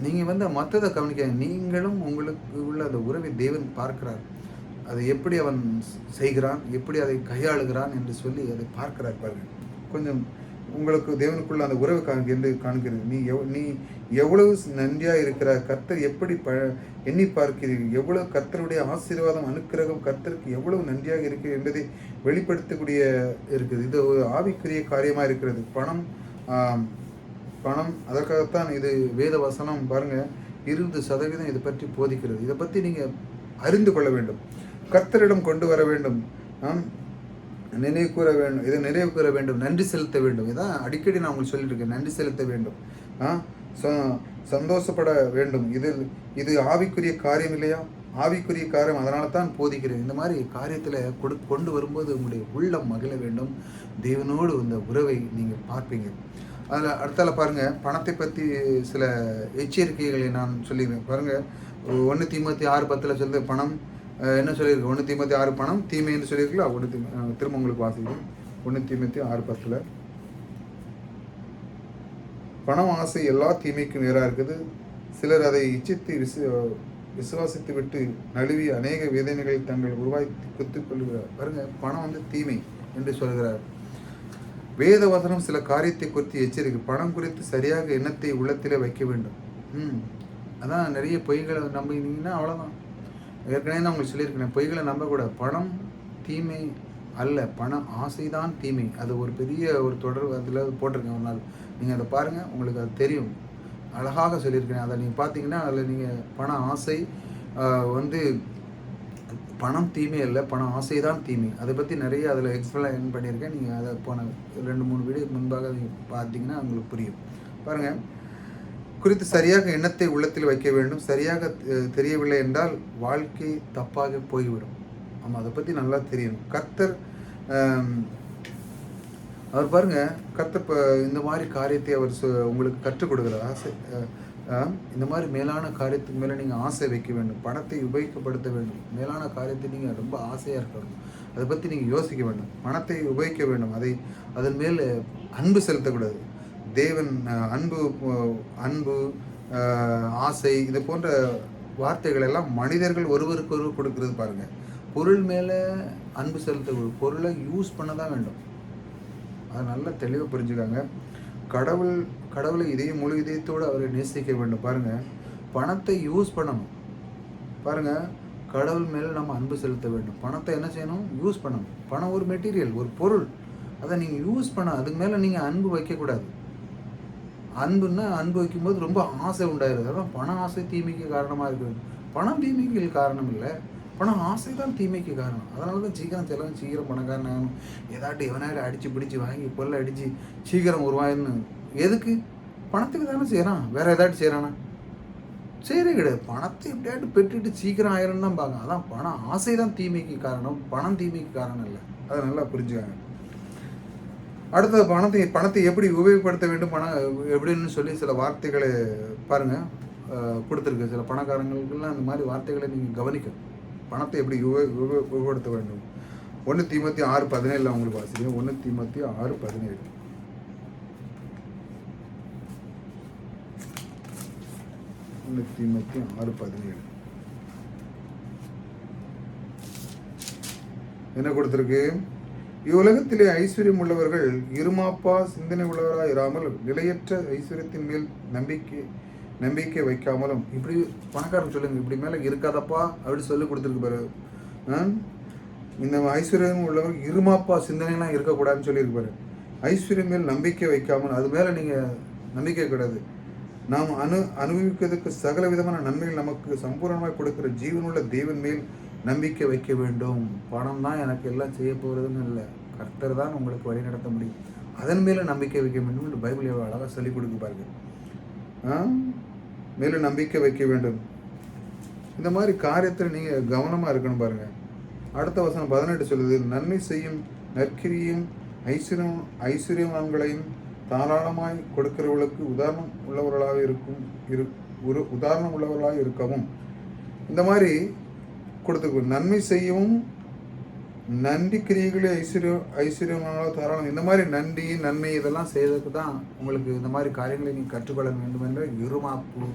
நீங்கள் மற்றதை கவனிக்க, நீங்களும் உங்களுக்கு உள்ள அந்த உறவை தேவன் பார்க்கிறார். அதை எப்படி அவன் செய்கிறான், எப்படி அதை கையாளுகிறான் என்று சொல்லி அதை பார்க்கிறார் பாருங்க. கொஞ்சம் உங்களுக்கு தேவனுக்குள்ள அந்த உறவு என்று காண்கிறது. நீ எவ்வளவு நன்றியாக இருக்கிறார், கர்த்தர் எப்படி எண்ணி பார்க்கிறீர்கள், எவ்வளவு கர்த்தருடைய ஆசீர்வாதம், அனுக்கிரகம் கர்த்தருக்கு எவ்வளவு நன்றியாக இருக்கிறது என்பதை வெளிப்படுத்தக்கூடிய இருக்குது. இது ஒரு ஆவிக்குரிய காரியமாக இருக்கிறது. பணம் அதற்காகத்தான் இது வேத வசனம் பாருங்க 20% இதை பற்றி போதிக்கிறது. இதை பற்றி நீங்கள் அறிந்து கொள்ள வேண்டும். கர்த்தரிடம் கொண்டு வர வேண்டும். நினைவு கூற வேண்டும். இதை நிறைவு கூற வேண்டும். நன்றி செலுத்த வேண்டும். இதான் அடிக்கடி நான் உங்களுக்கு சொல்லிட்டு இருக்கேன். நன்றி செலுத்த வேண்டும். சந்தோஷப்பட வேண்டும். இது ஆவிக்குரிய காரியம் இல்லையா? ஆவிக்குரிய காரியம். அதனால தான் போதிக்கிறேன். இந்த மாதிரி காரியத்தில் கொண்டு வரும்போது உங்களுடைய உள்ளம் மகிழ வேண்டும். தேவனோடு இந்த உறவை நீங்கள் பார்ப்பீங்க. அதில் அடுத்தால பாருங்கள், பணத்தை பற்றி சில எச்சரிக்கைகளை நான் சொல்லிடுவேன் பாருங்கள். 1 தீமோத்தேயு 6:10 சொல்லுது பணம் என்ன சொல்லியிருக்கு. 1 தீமோத்தேயு 6 பணம் தீமை என்று சொல்லியிருக்கலாம். திரும்ப உங்களுக்கு வாசிக்கிறேன். 1 தீமோத்தேயு 6:10 பணம் ஆசை எல்லா தீமைக்கும் நேராக இருக்குது. சிலர் அதை இச்சித்து விசுவாசித்து விட்டு நழுவி அநேக வேதனைகளை தங்கள் உருவாக்கி குத்திக்கொள்கிறார். பாருங்க, பணம் தீமை என்று சொல்கிறார். வேதவசனம் சில காரியத்தை குறித்து எச்சரிக்கை. பணம் குறித்து சரியாக எண்ணத்தை உள்ளத்திலே வைக்க வேண்டும். அதான் நிறைய பொய்களை நம்பினீங்கன்னா அவ்வளோதான். ஏற்கனவே நான் உங்களுக்கு சொல்லியிருக்கேன், பொய்களை நம்பக்கூடாது. பணம் தீமை அல்ல, பண ஆசைதான் தீமை. அது ஒரு பெரிய ஒரு தொடர் அதில் போட்டிருக்கேன் ஒரு நாள். நீங்கள் அதை பாருங்கள், உங்களுக்கு அது தெரியும். அழகாக சொல்லியிருக்கேன். அதை நீங்கள் பார்த்தீங்கன்னா அதில் நீங்கள் பண ஆசை பணம் தீமை இல்லை, பண ஆசை தான் தீமை. அதை பற்றி நிறைய அதில் எக்ஸ்பிளைன் பண்ணியிருக்கேன். நீங்கள் அதை போன 2-3 வீடியோக்கு முன்பாக நீங்கள் பார்த்தீங்கன்னா உங்களுக்கு புரியும். பாருங்கள், குறித்து சரியாக எண்ணத்தை உள்ளத்தில் வைக்க வேண்டும். சரியாக தெரியவில்லை என்றால் வாழ்க்கை தப்பாக போய்விடும். ஆமாம், அதை பற்றி நல்லா தெரியணும். கர்த்தர் அவர் பாருங்கள், கர்த்தர் இந்த மாதிரி காரியத்தை அவர் உங்களுக்கு கற்றுக் கொடுக்குறார். இந்த மாதிரி மேலான காரியத்துக்கு மேலே நீங்கள் ஆசை வைக்க வேண்டும். பணத்தை உபயோகப்படுத்த வேண்டும். மேலான காரியத்தை நீங்கள் ரொம்ப ஆசையாக இருக்கணும். அதை பற்றி நீங்கள் யோசிக்க வேண்டும். பணத்தை உபயோகிக்க வேண்டும். அதன் மேல் அன்பு செலுத்தக்கூடாது. தேவன் அன்பு அன்பு ஆசை இது போன்ற வார்த்தைகள் எல்லாம் மனிதர்கள் ஒருவருக்கொருவர் கொடுக்கறது பாருங்கள். பொருள் மேலே அன்பு செலுத்த, பொருளை யூஸ் பண்ண தான் வேண்டும். அதை நல்லா தெளிவாக புரிஞ்சுக்காங்க. கடவுளை முழு இதயத்தோடு அவரை நேசிக்க வேண்டும். பாருங்கள், பணத்தை யூஸ் பண்ணணும். பாருங்கள், கடவுள் மேலே நம்ம அன்பு செலுத்த வேண்டும். பணத்தை என்ன செய்யணும்? யூஸ் பண்ணணும். பணம் ஒரு மெட்டீரியல், ஒரு பொருள். அதை நீங்கள் யூஸ் பண்ண, அதுக்கு மேலே நீங்கள் அன்பு வைக்கக்கூடாது. அன்புன்னா அன்பு வைக்கும்போது ரொம்ப ஆசை உண்டாயிருது. அதான் பண ஆசை தீமைக்கு காரணமாக இருக்குது. பணம் தீமைக்கு காரணம் இல்லை, பணம் ஆசை தான் தீமைக்கு காரணம். அதனால தான் சீக்கிரம் பணக்காரன் ஆகணும், ஏதாட்டும் எவனாலும் அடித்து பிடிச்சி வாங்கி பொருளை அடித்து சீக்கிரம் உருவாயின்னு. எதுக்கு? பணத்துக்கு தானே செய்கிறான். வேறு ஏதாட்டும் செய்கிறானா? சரி கிடையாது. பணத்தை எப்படியாட்டு பெற்றுட்டு சீக்கிரம் ஆயிரம் தான் பார்க்க. அதான் பணம் ஆசை தான் தீமைக்கு காரணம், பணம் தீமைக்கு காரணம் இல்லை. அதை நல்லா புரிஞ்சுக்காங்க. அடுத்தது பணத்தை எப்படி உபயோகப்படுத்த வேண்டும், பணம் எப்படின்னு சொல்லி சில வார்த்தைகளை பாருங்கள் கொடுத்துருக்கு. சில பணக்காரங்களுக்கெல்லாம் அந்த மாதிரி வார்த்தைகளை நீங்கள் கவனிக்கணும். பணத்தை எப்படி உபயோகப்படுத்த வேண்டும். 1 தீமோத்தேயு 6:17 உங்களுக்கு வாசிக்கிறேன். 1 தீமோத்தேயு 6:17. 1 தீமோத்தேயு 6:17 என்ன கொடுத்துருக்கு? இவ்வுலகத்திலே ஐஸ்வர்யம் உள்ளவர்கள் இருமாப்பா சிந்தனை உள்ளவராக இராமல் நிலையற்ற ஐஸ்வர்யத்தின் மேல் நம்பிக்கை வைக்காமலும். இப்படி பணக்காரன் சொல்லுங்க, இப்படி மேலே இருக்காதப்பா அப்படி சொல்லி கொடுத்துருக்கு பாரு. இந்த ஐஸ்வர்யம் உள்ளவர் இருமாப்பா சிந்தனைலாம் இருக்கக்கூடாதுன்னு சொல்லியிருப்பாரு. ஐஸ்வர்யம் மேல் நம்பிக்கை வைக்காமல், அது மேலே நீங்கள் நம்பிக்கை கிடையாது. நாம் அனுபவிக்கிறதுக்கு சகல விதமான நன்மைகள் நமக்கு சம்பூர்ணமாக கொடுக்குற ஜீவனுள்ள தேவன் மேல் நம்பிக்கை வைக்க வேண்டும். பணம் தான் எனக்கு எல்லாம் செய்ய போகிறதுன்னு இல்லை, கர்த்தர் தான் உங்களுக்கு வழி நடத்த முடியும். அதன் மேலே நம்பிக்கை வைக்க வேண்டும் என்று பைபிள் எவ்வளோ அழகாக சொல்லிக் கொடுக்க பாருங்க. மேலும் நம்பிக்கை வைக்க வேண்டும். இந்த மாதிரி காரியத்தில் நீங்கள் கவனமாக இருக்கணும் பாருங்கள். அடுத்த வசனம் 18 சொல்லுது, நன்மை செய்யும் நற்கிரியும் ஐஸ்வர்யவான்களையும் தாராளமாய் கொடுக்கிறவர்களுக்கு உதாரணம் உள்ளவர்களாக இருக்கவும். இந்த மாதிரி கொடுத்துருக்கும். நன்மை செய்யவும் நன்றி கிரியைகளே ஐஸ்வர்யமானாலும் தாராளம். இந்த மாதிரி நன்மை இதெல்லாம் செய்யறதுக்கு தான் உங்களுக்கு இந்த மாதிரி காரியங்களை நீங்கள் கற்றுக்கொள்ள வேண்டும் என்ற இருமாப்பு.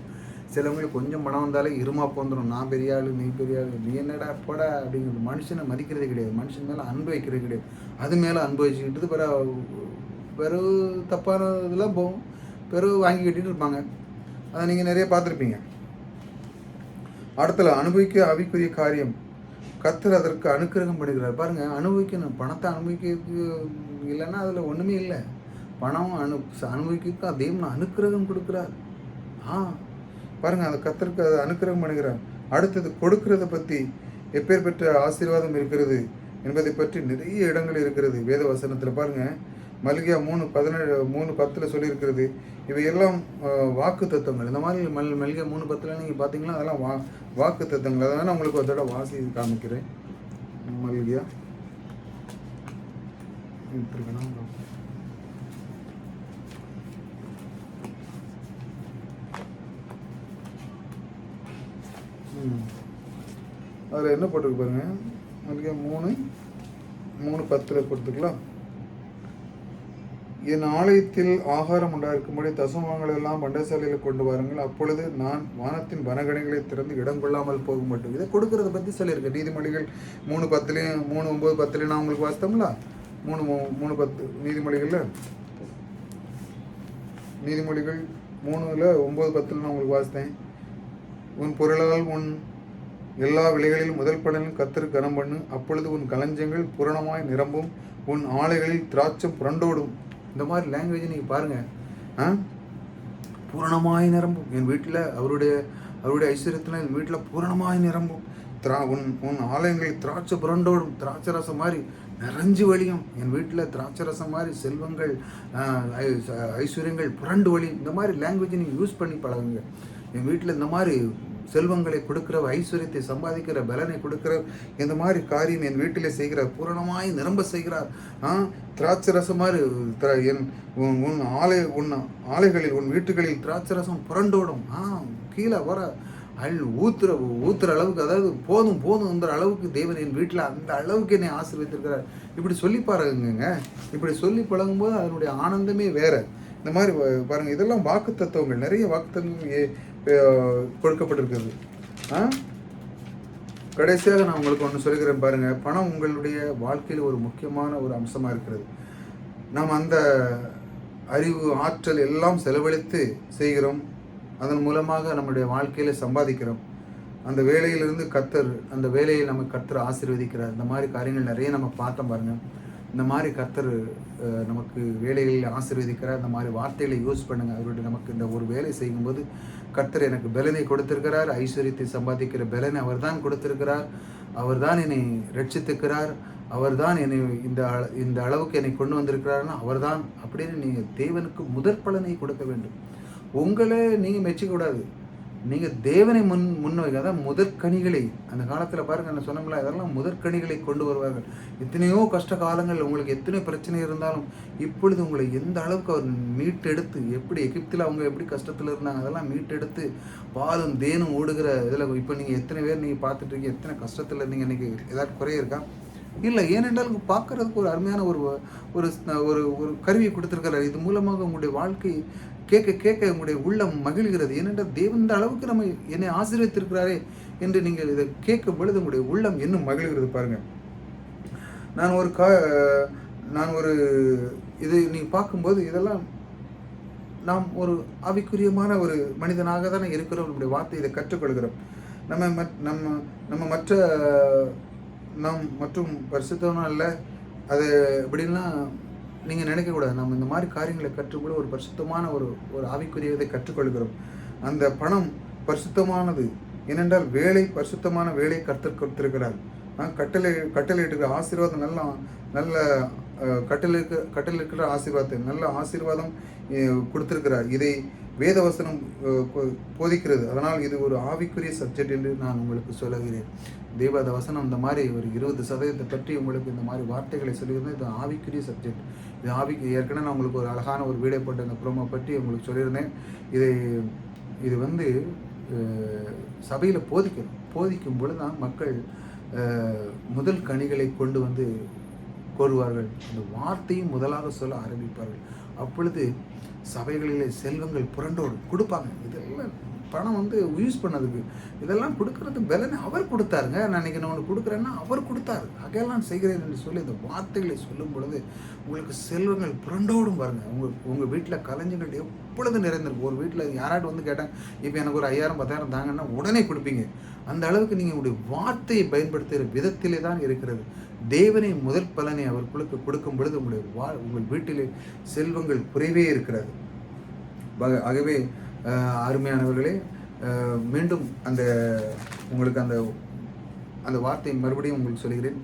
சிலவங்களுக்கு கொஞ்சம் பணம் வந்தாலே இருமாப்பு வந்துடும். நான் பெரிய ஆள், நீ பெரிய ஆள், நீ என்னடா போடா அப்படிங்கிறது. மனுஷனை மதிக்கிறதே கிடையாது, மனுஷன் மேலே அன்பு வைக்கிறது கிடையாது. அது மேலே அன்பு வச்சுக்கிட்டு பிறகு தப்பான இதெல்லாம் போகும், பிறகு வாங்கி கட்டிட்டு இருப்பாங்க. அதை நீங்கள் நிறைய பார்த்துருப்பீங்க. அடுத்தல அனுபவிக்க ஆவிக்குரிய காரியம். கர்த்தர் அதற்கு அனுக்கிரகம் பண்ணுகிறார். பாருங்கள், அனுபவிக்கணும். பணத்தை அனுபவிக்கிறதுக்கு இல்லைன்னா அதில் ஒன்றுமே இல்லை. பணம் அனுபவிக்கிறதுக்கு தேவன் அனுக்கிரகம் கொடுக்குறார். பாருங்கள், அந்த கர்த்தருக்கு அதை அனுக்கிரகம் பண்ணுகிறார். அடுத்தது கொடுக்கறத பற்றி எப்பேர் பெற்ற ஆசீர்வாதம் இருக்கிறது என்பதை பற்றி நிறைய இடங்கள் இருக்கிறது வேத வசனத்தில். பாருங்கள், மல்கியா 3:10 சொல்லியிருக்கிறது. இவையெல்லாம் வாக்கு தத்துவங்கள். இந்த மாதிரி மல்கியா 3:10 நீங்கள் பார்த்தீங்கன்னா அதெல்லாம் வாக்கு தத்துவங்கள். அதை வேணால் உங்களுக்கு ஒரு தடவை வாசி காமிக்கிறேன். மல்கியா அதில் என்ன போட்டிருக்கு பாருங்க. மல்கியா 3:10 கொடுத்துக்கலாம். என் ஆலயத்தில் ஆகாரம் உண்டாயிருக்கும்படி தசமங்களை எல்லாம் பண்டசாலையில் கொண்டு வாருங்கள், அப்பொழுது நான் வானத்தின் வனகணிகளை திறந்து இடம் கொள்ளாமல் போக மாட்டோம். இதை கொடுக்கறத பற்றி சொல்லியிருக்கேன். நீதிமொழிகள் 3:10 3:9-10 நான் உங்களுக்கு வாசித்தோம்ல. 3:10 நீதிமொழிகள் 3:9-10 நான் உங்களுக்கு வாசித்தேன். உன் பொருளால் உன் எல்லா விலைகளிலும் முதல் பலனில் கர்த்தருக்கு கனம் பண்ணு, அப்பொழுது உன் களஞ்சியங்கள் பூரணமாய் நிரம்பும், உன் ஆலைகளில் திராட்சம் புரண்டோடும். இந்த மாதிரி லாங்குவேஜ் நீங்கள் பாருங்கள். பூரணமாய் நிரம்பும் என் வீட்டில், அவருடைய ஐஸ்வர்யத்தில் என் வீட்டில் பூரணமாய் நிரம்பும். உன் ஆலயங்களில் திராட்சை புரண்டோடும். திராட்சை ரசம் மாதிரி நிறைஞ்சு வழியும் என் வீட்டில். திராட்சை ரசம் மாதிரி செல்வங்கள் ஐஸ்வர்யங்கள் புரண்டு வழியும். இந்த மாதிரி லாங்குவேஜை நீங்கள் யூஸ் பண்ணி பழகுங்க. என் வீட்டில் இந்த மாதிரி செல்வங்களை கொடுக்கிற, ஐஸ்வர்யத்தை சம்பாதிக்கிற, பலனை கொடுக்கிற, இந்த மாதிரி காரியம் என் வீட்டிலே செய்கிறார், பூரணமாய் நிரம்ப செய்கிறார். திராட்சரசம் மாதிரி உன் ஆலைகளில் உன் வீட்டுகளில் திராட்சரசம் புரண்டோடும். கீழே வர ஊத்துற அளவுக்கு, அதாவது போதும்ங்கிற அளவுக்கு தேவன் என் வீட்டில் அந்த அளவுக்கு என்னை ஆசீர்வதித்திருக்கிறார். இப்படி சொல்லி பாருங்க. இப்படி சொல்லி பழகும்போது அதனுடைய ஆனந்தமே வேற. இந்த மாதிரி பாருங்கள், இதெல்லாம் வாக்கு தத்துவங்கள், நிறைய வாக்கு தத்துவங்கள் கொடுக்கப்பட்டிருக்கிறது. கடைசியாக நான் உங்களுக்கு ஒன்று சொல்கிறேன் பாருங்கள். பணம் உங்களுடைய வாழ்க்கையில் ஒரு முக்கியமான ஒரு அம்சமாக இருக்கிறது. நாம் அந்த அறிவு, ஆற்றல் எல்லாம் செலவழித்து செய்கிறோம். அதன் மூலமாக நம்முடைய வாழ்க்கையில் சம்பாதிக்கிறோம். அந்த வேலையிலிருந்து அந்த வேலையை நம்ம கர்த்தர் ஆசீர்வதிக்கிறார். இந்த மாதிரி காரியங்கள் நிறைய நம்ம பார்த்தோம் பாருங்கள். இந்த மாதிரி கர்த்தர் நமக்கு வேலைகளில் ஆசீர்வதிக்கிறார். இந்த மாதிரி வார்த்தைகளை யூஸ் பண்ணுங்கள். அவருடைய நமக்கு இந்த ஒரு வேலை செய்யும்போது கர்த்தர் எனக்கு பலனை கொடுத்திருக்கிறார். ஐஸ்வர்யத்தை சம்பாதிக்கிற பலனை அவர் தான் கொடுத்திருக்கிறார். அவர் தான் என்னை ரட்சித்திருக்கிறார். அவர் தான் என்னை இந்த அளவுக்கு என்னை கொண்டு வந்திருக்கிறார்னா அவர் தான் அப்படின்னு நீங்கள் தேவனுக்கு முதற் பலனை கொடுக்க வேண்டும். உங்களை நீங்கள் மெச்சிக்கூடாது. நீங்கள் தேவனை முன்வைக்க, அதான் முதற்கனிகளை. அந்த காலத்தில் பாருங்கள், நான் சொன்னோம்ல, இதெல்லாம் முதற்கனிகளை கொண்டு வருவார்கள். எத்தனையோ கஷ்ட காலங்கள், உங்களுக்கு எத்தனை பிரச்சனை இருந்தாலும் இப்பொழுது உங்களை எந்த அளவுக்கு அவர் மீட்டெடுத்து, எப்படி எகிப்தில் அவங்க எப்படி கஷ்டத்தில் இருந்தாங்க, அதெல்லாம் மீட்டெடுத்து பாலும் தேனும் ஓடுகிற இதில் இப்போ நீங்கள் எத்தனை பேர் நீங்கள் பார்த்துட்டு இருக்கீங்க, எத்தனை கஷ்டத்தில் இருந்தீங்க, இன்றைக்கி ஏதாவது குறைய இருக்கா? இல்லை. ஏனென்றால் பார்க்குறதுக்கு ஒரு அருமையான ஒரு ஒரு கருவியை கொடுத்துருக்கிறார். இது மூலமாக உங்களுடைய வாழ்க்கை கேட்க உங்களுடைய உள்ளம் மகிழ்கிறது. ஏனென்றால் தேவன் இந்த அளவுக்கு என்னை ஆசீர்வதித்திருக்கிறாரே என்று நீங்கள் இதை கேட்கும் பொழுது உங்களுடைய உள்ளம் இன்னும் மகிழ்கிறது. பாருங்கள், நான் ஒரு இது நீங்கள் பார்க்கும்போது இதெல்லாம் நாம் ஒரு ஆவிக்குரியமான ஒரு மனிதனாக தானே இருக்கிறோம். நம்முடைய வார்த்தை இதை கற்றுக்கொள்கிறோம். நம்ம மற்றும் பரிசுத்தவனும் அல்ல, அது எப்படின்லாம் நீங்கள் நினைக்கக்கூடாது. நம்ம இந்த மாதிரி காரியங்களை கற்றுக்கூட ஒரு பரிசுத்தமான ஒரு ஆவிக்குரியதை கற்றுக்கொள்கிறோம். அந்த பணம் பரிசுத்தமானது. ஏனென்றால் பரிசுத்தமான வேலை கர்த்தர் கொடுத்திருக்கிறார். கட்டளையிட்டு ஆசீர்வாதம், நல்ல கட்டளையிட்டு ஆசீர்வாதத்தை, நல்ல ஆசீர்வாதம் கொடுத்திருக்கிறார். இதை வேதவசனம் போதிக்கிறது. அதனால் இது ஒரு ஆவிக்குரிய சப்ஜெக்ட் என்று நான் உங்களுக்கு சொல்லுகிறேன். தேவத வசனம் இந்த மாதிரி ஒரு 20% பற்றி உங்களுக்கு இந்த மாதிரி வார்த்தைகளை சொல்லியிருந்தேன். இது ஆவிக்குரிய சப்ஜெக்ட். இது ஏற்கனவே நான் உங்களுக்கு ஒரு அழகான ஒரு வீடியோ போட்ட இந்த ப்ரோமோ பற்றி உங்களுக்கு சொல்லியிருந்தேன். இது வந்து சபையில் போதிக்கும் பொழுது தான் மக்கள் முதல் கனிகளை கொண்டு வந்து கோருவார்கள். அந்த வார்த்தையும் முதலாக சொல்ல ஆரம்பிப்பார்கள். அப்பொழுது சபைகளிலே செல்வங்கள் புரண்டோடு கொடுப்பாங்க. இதெல்லாம் பணம் வந்து யூஸ் பண்ணதுக்கு, இதெல்லாம் கொடுக்கறது பலனை அவர் கொடுத்தாருங்க. நான் இன்றைக்கி நான் ஒன்று கொடுக்குறேன்னா அவர் கொடுத்தாரு. அதையெல்லாம் செய்கிறேன் என்று சொல்லி இந்த வார்த்தைகளை சொல்லும் பொழுது உங்களுக்கு செல்வங்கள் புரண்டோடும். பாருங்கள், உங்கள் வீட்டில் கலைஞர்கள் எப்பொழுது நிறைந்திருக்கும். ஒரு வீட்டில் யாராவது வந்து கேட்டாங்க, இப்போ எனக்கு ஒரு 5000 10,000 தாங்கன்னா உடனே கொடுப்பீங்க. அந்த அளவுக்கு நீங்கள் உங்களுடைய வார்த்தையை பயன்படுத்துகிற விதத்திலே தான் இருக்கிறது. தேவனை முதல் பலனை அவர்களுக்கு கொடுக்கும் பொழுது உங்கள் வீட்டிலே செல்வங்கள் குறைவே இருக்கிறது. ஆகவே அருமையானவர்களே, மீண்டும் உங்களுக்கு அந்த வார்த்தை மறுபடியும் உங்களுக்கு சொல்கிறேன்.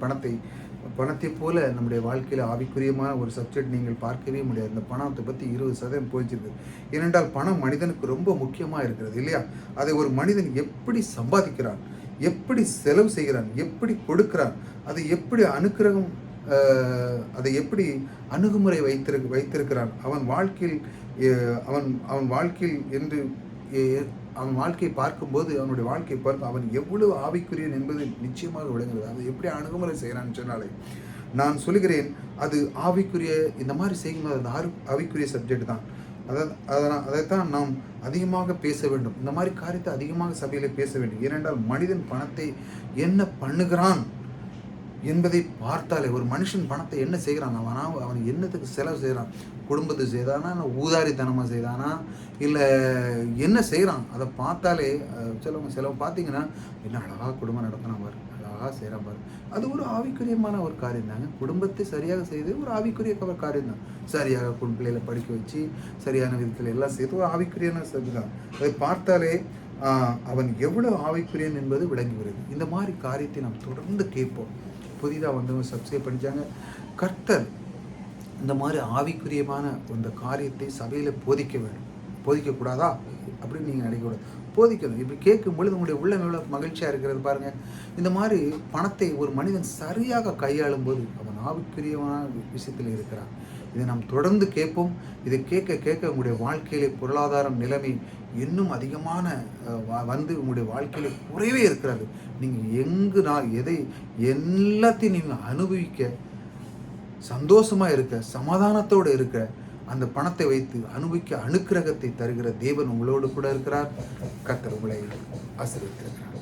பணத்தை போல நம்முடைய வாழ்க்கையில் ஆவிக்குரியமான ஒரு சப்ஜெக்ட் நீங்கள் பார்க்கவே முடியாது. இந்த பணத்தை பற்றி 20% போயிச்சிருக்கு. ஏனென்றால் பணம் மனிதனுக்கு ரொம்ப முக்கியமாக இருக்கிறது இல்லையா? அதை ஒரு மனிதன் எப்படி சம்பாதிக்கிறான், எப்படி செலவு செய்கிறான், எப்படி கொடுக்கிறான், அதை எப்படி அதை எப்படி அணுகுமுறை வைத்திருக்கிறான், அவன் வாழ்க்கையை பார்க்கும்போது அவனுடைய வாழ்க்கையை பார்க்க அவன் எவ்வளவு ஆவிக்குரியன் என்பது நிச்சயமாக விளங்குகிறது. அதை எப்படி அணுகுமுறை செய்கிறான்னு சொன்னாலே நான் சொல்கிறேன், அது ஆவிக்குரிய. இந்த மாதிரி செய்யும்போது அது ஆவிக்குரிய சப்ஜெக்ட் தான். அதைத்தான் நாம் அதிகமாக பேச வேண்டும். இந்த மாதிரி காரியத்தை அதிகமாக சபையில் பேச வேண்டும். ஏனென்றால் மனிதன் பணத்தை என்ன பண்ணுகிறான் என்பதை பார்த்தாலே, ஒரு மனுஷன் பணத்தை என்ன செய்கிறான், அவன் என்னத்துக்கு செலவு செய்கிறான், குடும்பத்துக்கு செய்தானா, இல்லை ஊதாரித்தனமாக செய்தானா, இல்லை என்ன செய்கிறான், அதை பார்த்தாலே சிலவங்க பார்த்தீங்கன்னா என்ன அழகாக குடும்பம் நடத்தினா பாரு, அழகாக செய்கிறான் பாரு. அது ஒரு ஆவிக்குரியமான ஒரு காரியம் தாங்க. குடும்பத்தை சரியாக செய்து ஒரு ஆவிக்குரிய காரியம் தான். சரியாக பிள்ளைகளை படிக்க வச்சு சரியான விதத்தில் எல்லாம் செய்து ஒரு ஆவிக்குரியான தான். அதை பார்த்தாலே அவன் எவ்வளோ ஆவிக்குரியன் என்பது விளங்கி வருது. இந்த மாதிரி காரியத்தை நாம் தொடர்ந்து கேட்போம். புதிதாக வந்தவங்க சப்ஸ்கிரைப் பண்ணிச்சாங்க. கர்த்தர் இந்த மாதிரி ஆவிக்குரியமான இந்த காரியத்தை சபையில் போதிக்க வேண்டும். போதிக்கக்கூடாதா அப்படின்னு நீங்கள் நினைக்கக்கூடாது. போதிக்கணும். இப்படி கேட்கும் பொழுது உங்களுடைய உள்ளம் எவ்வளோ மகிழ்ச்சியாக இருக்கிறது பாருங்கள். இந்த மாதிரி பணத்தை ஒரு மனிதன் சரியாக கையாளும் போது அவன் ஆவிக்குரியவனான விஷயத்தில் இருக்கிறான். இதை நாம் தொடர்ந்து கேட்போம். இதை கேட்க கேட்க உங்களுடைய வாழ்க்கையிலே பொருளாதாரம் நிலைமை இன்னும் அதிகமான வந்து உங்களுடைய வாழ்க்கையில குறைவே இருக்கிறது. நீங்கள் எதை எல்லாத்தையும் நீங்கள் அனுபவிக்க, சந்தோஷமாக இருக்க, சமாதானத்தோடு இருக்க, அந்த பணத்தை வைத்து அனுபவிக்க அனுக்கிரகத்தை தருகிற தேவன் உங்களோடு கூட இருக்கிறார். கர்த்தர் உங்களை ஆசீர்வதிக்கிறார்.